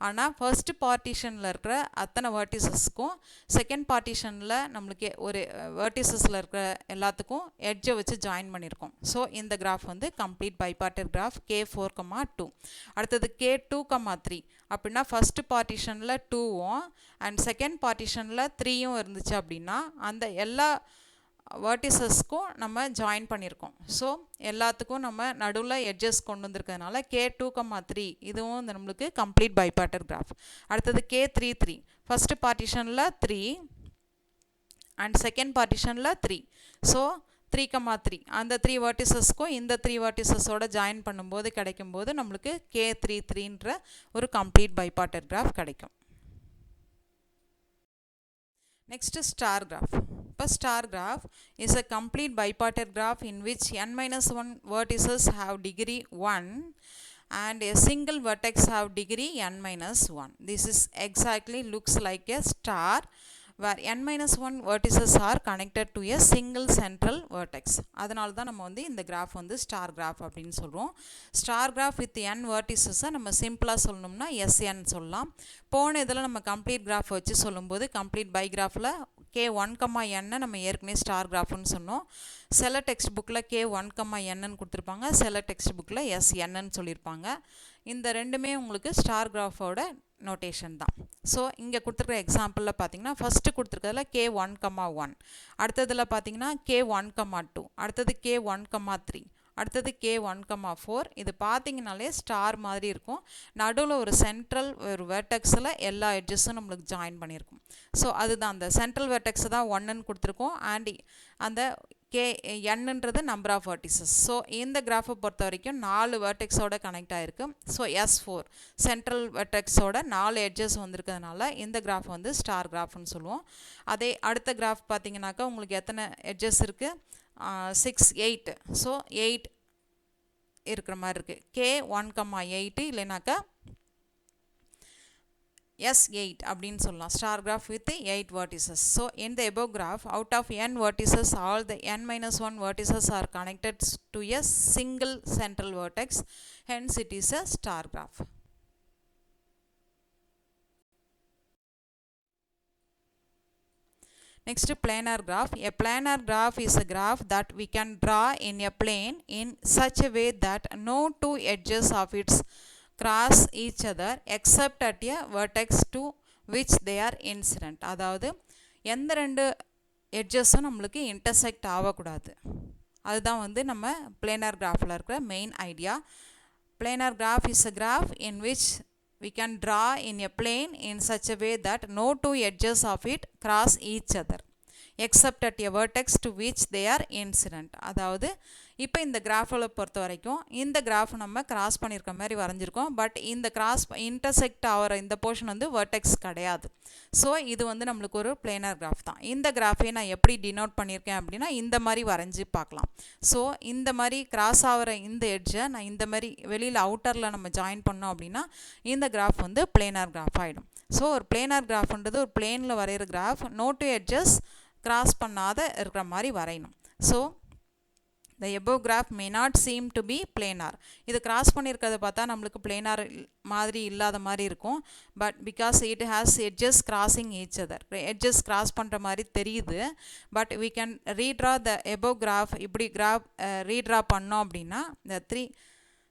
S1: ஆனால் ஃபர்ஸ்ட் பார்ட்டிஷனில் இருக்கிற அத்தனை verticesக்கும் செகண்ட் பார்ட்டிஷனில் நம்மளுக்கு ஒரு verticesல இருக்கிற எல்லாத்துக்கும் எட்ஜை வச்சு ஜாயின் பண்ணியிருக்கோம். ஸோ இந்த கிராஃப் வந்து கம்ப்ளீட் பைபார்ட்டட் கிராஃப் K4, 2. அடுத்தது K2, 3 அப்படின்னா ஃபஸ்ட்டு பார்ட்டிஷனில் 2வும் அண்ட் செகண்ட் பார்ட்டிஷனில் 3யும் இருந்துச்சு அப்படின்னா அந்த எல்லா வேர்டிசஸ்க்கும் நம்ம ஜாயின் பண்ணியிருக்கோம். ஸோ எல்லாத்துக்கும் நம்ம நடுவில் எட்ஜஸ் கொண்டு வந்திருக்கிறதுனால K2, 3 இதுவும் நம்மளுக்கு கம்ப்ளீட் பைபார்ட்டட் கிராஃப். அடுத்தது K3, ஃபஸ்ட்டு பார்ட்டிஷனில் 3 அண்ட் செகண்ட் பார்ட்டிஷனில் 3. ஸோ 3, 3 அந்த 3 verticesக்கும் இந்த 3 verticesோட ஜாயின் பண்ணும்போது கிடைக்கும்போது நம்மளுக்கு K33ன்ற ஒரு கம்ப்ளீட் பைபார்ட்டட் கிராஃப் கிடைக்கும். Next, star graph. Star graph is a complete bipartite graph in which n-1 vertices have degree 1 and a single vertex have degree n-1. This is exactly looks like a star where n-1 vertices are connected to a single central vertex. அதனால தான் நம்ம வந்து இந்த கிராஃப் வந்து ஸ்டார் கிராஃப் அப்படின்னு சொல்கிறோம். Star graph with n vertices நம்ம சிம்பிளாக சொல்லணும்னா SN சொல்லலாம். போன இதில் நம்ம கம்ப்ளீட் கிராஃப் வச்சு சொல்லும்போது கம்ப்ளீட் பை கிராஃபில் K1, N நம்ம ஏற்கனவே ஸ்டார் கிராஃப்னு சொன்னோம். சில டெக்ஸ்ட் புக்கில் K1, N கொடுத்துருப்பாங்க, சில டெக்ஸ்ட் புக்கில் SN சொல்லியிருப்பாங்க. இந்த ரெண்டுமே உங்களுக்கு ஸ்டார் கிராஃபோட நோட்டேஷன் தான். ஸோ இங்கே கொடுத்துருக்குற எக்ஸாம்பிளில் பார்த்தீங்கன்னா ஃபஸ்ட்டு கொடுத்துருக்கிறதுல K1, அடுத்ததில் பார்த்தீங்கன்னா K1, அடுத்தது K1, அடுத்தது K1, இது பார்த்தீங்கனாலே ஸ்டார் மாதிரி இருக்கும். நடுவில் ஒரு சென்ட்ரல் ஒரு வெர்டெக்ஸில் எல்லா எட்ஜஸும் நம்மளுக்கு ஜாயின் பண்ணியிருக்கும். ஸோ அதுதான் அந்த சென்ட்ரல் வெர்டெக்ஸை தான் 1ன்னு கொடுத்துருக்கோம். அண்ட் அந்த Nன்றது நம்பர் ஆஃப் வெர்டிசஸ். ஸோ இந்த கிராஃபை பொறுத்த வரைக்கும் 4 வெர்டெக்ஸோட கனெக்ட் ஆகிருக்கு. ஸோ S4 சென்ட்ரல் வெர்டெக்ஸோட 4 எட்ஜஸ் வந்திருக்கிறதுனால இந்த கிராஃப் வந்து ஸ்டார் கிராஃப்னு சொல்லுவோம். அதே அடுத்த கிராஃப் பார்த்தீங்கன்னாக்கா உங்களுக்கு எத்தனை எட்ஜஸ் இருக்குது? 6, 8. ஸோ 8 இருக்கிற மாதிரி இருக்குது. K1, இல்லைனாக்கா S8 அப்படின்னு சொல்லலாம். Star graph with 8 vertices. So in the above graph, out of n vertices, all the n-1 vertices are connected to a single central vertex. Hence it is a star graph. Next, planar graph. A planar graph is a graph that we can draw in a plane in such a way that no two edges of its cross each other except at a vertex to which they are incident. அதாவது எந்த ரெண்டு எட்ஜஸும் நம்மளுக்கு இன்டர்செக்ட் ஆகக்கூடாது. அதுதான் வந்து நம்ம planar graphல இருக்கிற main idea. Planar graph is a graph in which we can draw in a plane in such a way that no two edges of it cross each other except at a vertex to which they are incident. அதாவது இப்போ இந்த கிராஃபில் பொறுத்த வரைக்கும் இந்த கிராஃப் நம்ம கிராஸ் பண்ணியிருக்க மாதிரி வரைஞ்சிருக்கோம். பட் இந்த கிராஸ் இன்டர்செக்ட் ஆகிற இந்த போர்ஷன் வந்து வெர்டெக்ஸ் கிடையாது. ஸோ இது வந்து நம்மளுக்கு ஒரு பிளேனர் கிராஃப் தான். இந்த கிராஃபை நான் எப்படி டினோட் பண்ணியிருக்கேன் அப்படின்னா இந்த மாதிரி வரைஞ்சி பார்க்கலாம். ஸோ இந்த மாதிரி கிராஸ் ஆகிற இந்த எட்ஜை நான் இந்த மாதிரி வெளியில் அவுட்டரில் நம்ம ஜாயின் பண்ணோம் அப்படின்னா இந்த கிராஃப் வந்து பிளேனர் கிராஃப் ஆகிடும். ஸோ ஒரு பிளேனர் கிராஃப்ன்றது ஒரு பிளேனில் வரைகிற graph, no two edges cross பண்ணாத இருக்கிற மாதிரி வரையணும். So the above graph may not seem to be planar. இது கிராஸ் பண்ணியிருக்கிறத பார்த்தா நம்மளுக்கு பிளேனார் மாதிரி இல்லாத மாதிரி இருக்கும். But because it has edges crossing each other, edges cross பண்ணுற மாதிரி தெரியுது. But we can redraw the above graph. இப்படி கிராஃப் ரீட்ரா பண்ணோம் அப்படின்னா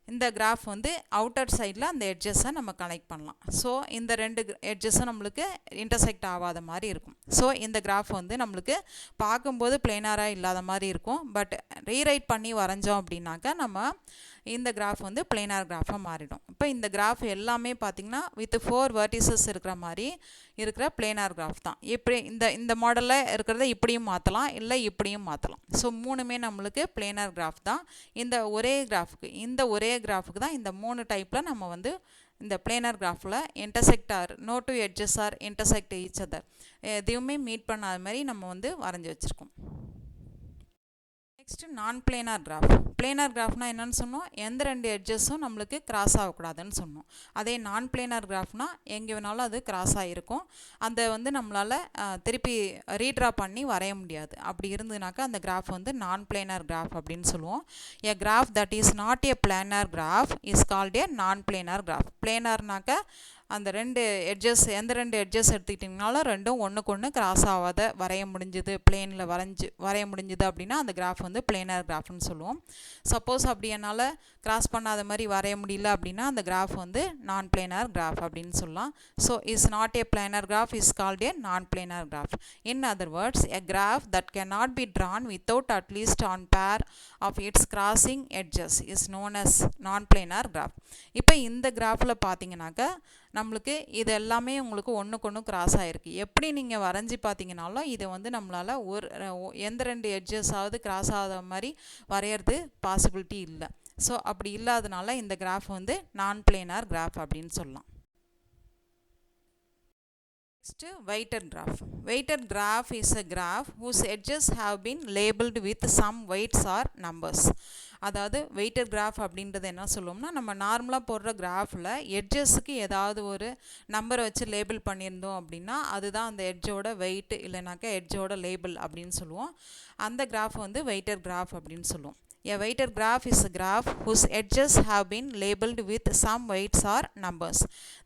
S1: இந்த கிராஃப் வந்து அவுட்டர் சைடில் அந்த எட்ஜஸை நம்ம கனெக்ட் பண்ணலாம். ஸோ இந்த ரெண்டு எட்ஜஸும் நம்மளுக்கு இன்டர்செக்ட் ஆகாத மாதிரி இருக்கும். ஸோ இந்த கிராஃப் வந்து நம்மளுக்கு பார்க்கும்போது பிளேனாராக இல்லாத மாதிரி இருக்கும். பட் ரீரைட் பண்ணி வரைஞ்சோம் அப்படின்னாக்கா நம்ம இந்த கிராஃப் வந்து பிளேனார் கிராஃபாக மாறிடும். இப்போ இந்த கிராஃப் எல்லாமே பார்த்திங்கன்னா வித் 4 vertices இருக்கிற மாதிரி இருக்கிற பிளேனார் கிராஃப் தான். இப்படி இந்த மாடலில் இருக்கிறத இப்படியும் மாற்றலாம், இல்லை இப்படியும் மாற்றலாம். ஸோ மூணுமே நம்மளுக்கு பிளேனார் கிராஃப் தான். இந்த ஒரே கிராஃபுக்கு தான் இந்த 3 டைப்பில் நம்ம வந்து இந்த பிளேனர் கிராஃபில் இன்டர்செக்டார் no two edges are intersect each other எதையுமே மீட் பண்ணாத மாதிரி நம்ம வந்து வரைஞ்சி வச்சுருக்கோம். நெக்ஸ்ட்டு நான் பிளேனார் கிராஃப். பிளேனார் கிராஃப்னா என்னென்னு சொன்னோம்? எந்த ரெண்டு எட்ஜஸும் நம்மளுக்கு கிராஸ் ஆகக்கூடாதுன்னு சொன்னோம். அதே நான் பிளேனார் கிராஃப்னா எங்கே வேணாலும் அது கிராஸ் ஆகிருக்கும். அந்த வந்து நம்மளால் திருப்பி ரீட்ரா பண்ணி வரைய முடியாது. அப்படி இருந்ததுனாக்கா அந்த கிராஃப் வந்து நான் பிளேனார் கிராஃப் அப்படின்னு சொல்லுவோம். A graph that is not a planar graph is called a non planar graph. பிளேனார்னாக்கா அந்த ரெண்டு எட்ஜஸ் எந்த ரெண்டு எட்ஜஸ் எடுத்துக்கிட்டிங்கனாலும் ரெண்டும் ஒன்றுக்கு ஒன்று கிராஸ் ஆகாத வரைய முடிஞ்சுது, பிளேனில் வரைய முடிஞ்சுது அப்படின்னா அந்த கிராஃப் வந்து பிளேனர் கிராஃப்னு சொல்லுவோம். சப்போஸ் அப்படி என்னால் கிராஸ் பண்ணாத மாதிரி வரைய முடியல அப்படின்னா அந்த கிராஃப் வந்து நான் பிளேனர் கிராஃப் அப்படின்னு சொல்லலாம். So is not a planar graph is called a non planar graph. In other words, a graph that can not be drawn without at least on pair of its crossing edges is known as non-planar graph. இப்போ இந்த கிராஃபில் பார்த்தீங்கன்னாக்கா நம்மளுக்கு இது எல்லாமே உங்களுக்கு ஒன்றுக்கு ஒன்று கிராஸ் ஆகிருக்கு. எப்படி நீங்கள் வரைஞ்சி பார்த்தீங்கனாலும் இதை வந்து நம்மளால் எந்த ரெண்டு எட்ஜஸாவது கிராஸ் ஆகாத மாதிரி வரைகிறது பாசிபிலிட்டி இல்லை. ஸோ அப்படி இல்லாதனால இந்த கிராஃப் வந்து நான் பிளேனார் கிராஃப் அப்படின்னு சொல்லலாம். Next, weighted graph. Weighted graph is a graph whose edges have been labeled with some weights or numbers. அதாவது weighted graph அப்படின்றது என்ன சொல்லுவோம்னா, நம்ம நார்மலாக போடுற கிராஃபில் எட்ஜஸ்க்கு ஏதாவது ஒரு நம்பரை வச்சு லேபிள் பண்ணியிருந்தோம் அப்படின்னா அதுதான் அந்த எட்ஜோட வெயிட் இல்லைனாக்கா எட்ஜோட லேபிள் அப்படின்னு சொல்லுவோம். அந்த கிராஃப் வந்து weighted graph அப்படின்னு சொல்லுவோம். A weighted graph is a graph whose edges have been labeled with some weights or numbers.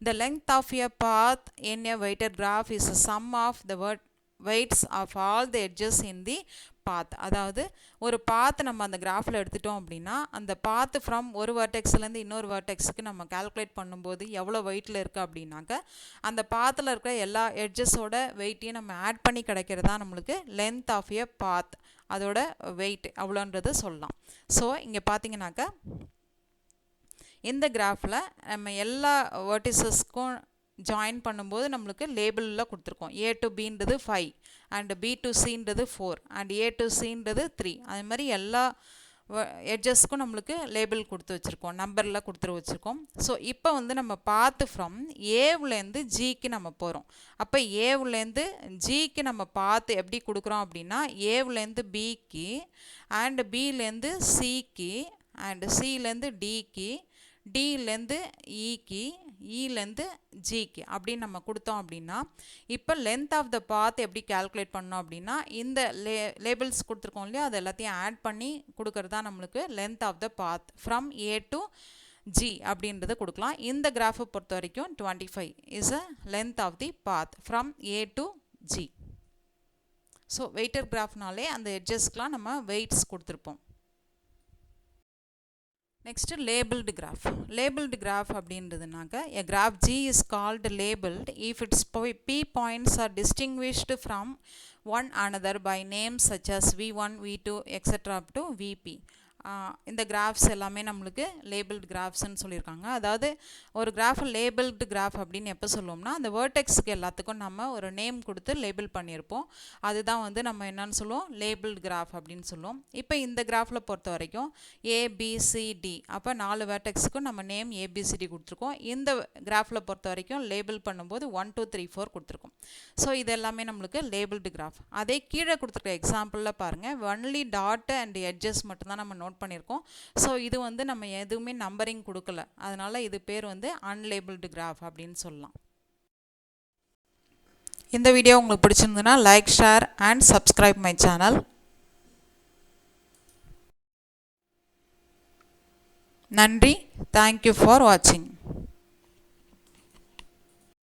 S1: The length of a path in a weighted graph is the sum of the weights of all the edges in the path. அதாவது ஒரு பாத் நம்ம அந்த கிராஃபில் எடுத்துட்டோம் அப்படின்னா அந்த பாத் ஃப்ரம் ஒரு வேர்டெக்ஸ்லேருந்து இன்னொரு வேர்டெக்ஸுக்கு நம்ம கால்குலேட் பண்ணும்போது எவ்வளோ வெயிட்டில் இருக்குது அப்படின்னாக்க அந்த பாத்தில் இருக்கிற எல்லா எட்ஜஸோட வெயிட்டையும் நம்ம ஆட் பண்ணி கிடைக்கிறதா நம்மளுக்கு லென்த் ஆஃப் எ பாத், அதோட வெயிட் அவ்வளோன்றது சொல்லலாம். ஸோ இங்கே பார்த்தீங்கன்னாக்கா இந்த கிராஃபில் நம்ம எல்லா வேர்டிசஸ்க்கும் ஜாயின் பண்ணும்போது நம்மளுக்கு லேபிளில் கொடுத்துருக்கோம். A to Bன்றது 5 and B to Cன்றது 4 and A to Cன்றது 3. அது மாதிரி எல்லா எட்ஜஸ்க்கும் நம்மளுக்கு லேபிள் கொடுத்து வச்சுருக்கோம், நம்பரில் கொடுத்து வச்சுருக்கோம். ஸோ இப்போ வந்து நம்ம பார்த்து ஃப்ரம் ஏவுலேருந்து ஜிக்கு நம்ம போகிறோம். அப்போ ஏவுலேருந்து ஜிக்கு நம்ம பார்த்து எப்படி கொடுக்குறோம் அப்படின்னா ஏவுலேருந்து பிக்கு அண்ட் பிலேருந்து சிக்கு அண்ட் சிலேருந்து டிக்கு டிலேருந்து இக்கு இலேருந்து ஜிக்கு அப்படின்னு நம்ம கொடுத்தோம் அப்படின்னா இப்போ லென்த் ஆஃப் த பாத் எப்படி கால்குலேட் பண்ணோம் அப்படின்னா இந்த லேபிள்ஸ் கொடுத்துருக்கோம் இல்லையா அது எல்லாத்தையும் ஆட் பண்ணி கொடுக்கறதா நம்மளுக்கு length of the path from A to G அப்படின்றத கொடுக்கலாம். இந்த கிராஃபை பொறுத்த வரைக்கும் 25 is a length of the path from A to G. So weighted கிராஃப்னாலே அந்த எட்ஜஸ்க்கெலாம் நம்ம வெயிட்ஸ் கொடுத்துருப்போம். Next, labeled graph. Labeled graph அப்படின்றதுனாக்க a graph G is called labeled if its P points are distinguished from one another by names such as V1, V2, etc. up to VP. இந்த கிராஃப்ஸ் எல்லாமே நம்மளுக்கு லேபிள்டு கிராஃப்ஸ்ன்னு சொல்லியிருக்காங்க. அதாவது ஒரு கிராஃபை லேபிள்டு கிராஃப் அப்படின்னு எப்போ சொல்லுவோம்னா அந்த வேர்டெக்ஸுக்கு எல்லாத்துக்கும் நம்ம ஒரு நேம் கொடுத்து லேபிள் பண்ணியிருப்போம். அதுதான் வந்து நம்ம என்னன்னு சொல்லுவோம், லேபிள்டு கிராஃப் அப்படின்னு சொல்லுவோம். இப்போ இந்த கிராஃபில் பொறுத்த வரைக்கும் ABCD, அப்போ 4 வேர்டெக்ஸுக்கும் நம்ம நேம் ABCD கொடுத்துருக்கோம். இந்த கிராஃபில் பொறுத்த வரைக்கும் லேபிள் பண்ணும்போது 1 2 3 4 கொடுத்துருக்கோம். ஸோ இது எல்லாமே நம்மளுக்கு லேபிள்டு கிராஃப். அதே கீழே கொடுத்துருக்க எக்ஸாம்பிளில் பாருங்கள், ஒன்லி டாட் அண்ட் எட்ஜஸ் மட்டும்தான் நம்ம நோட் பண்ணியிருக்கோம். ஸோ இது வந்து நம்ம எதுவுமே நம்பரிங் கொடுக்கல, அதனால இது பேர் வந்து அன்லேபிள்டு கிராஃப் அப்படின்னு சொல்லலாம். இந்த வீடியோ உங்களுக்கு பிடிச்சிருந்ததுன்னா like, share and subscribe my channel. நன்றி. தேங்க்யூ ஃபார் வாட்சிங்.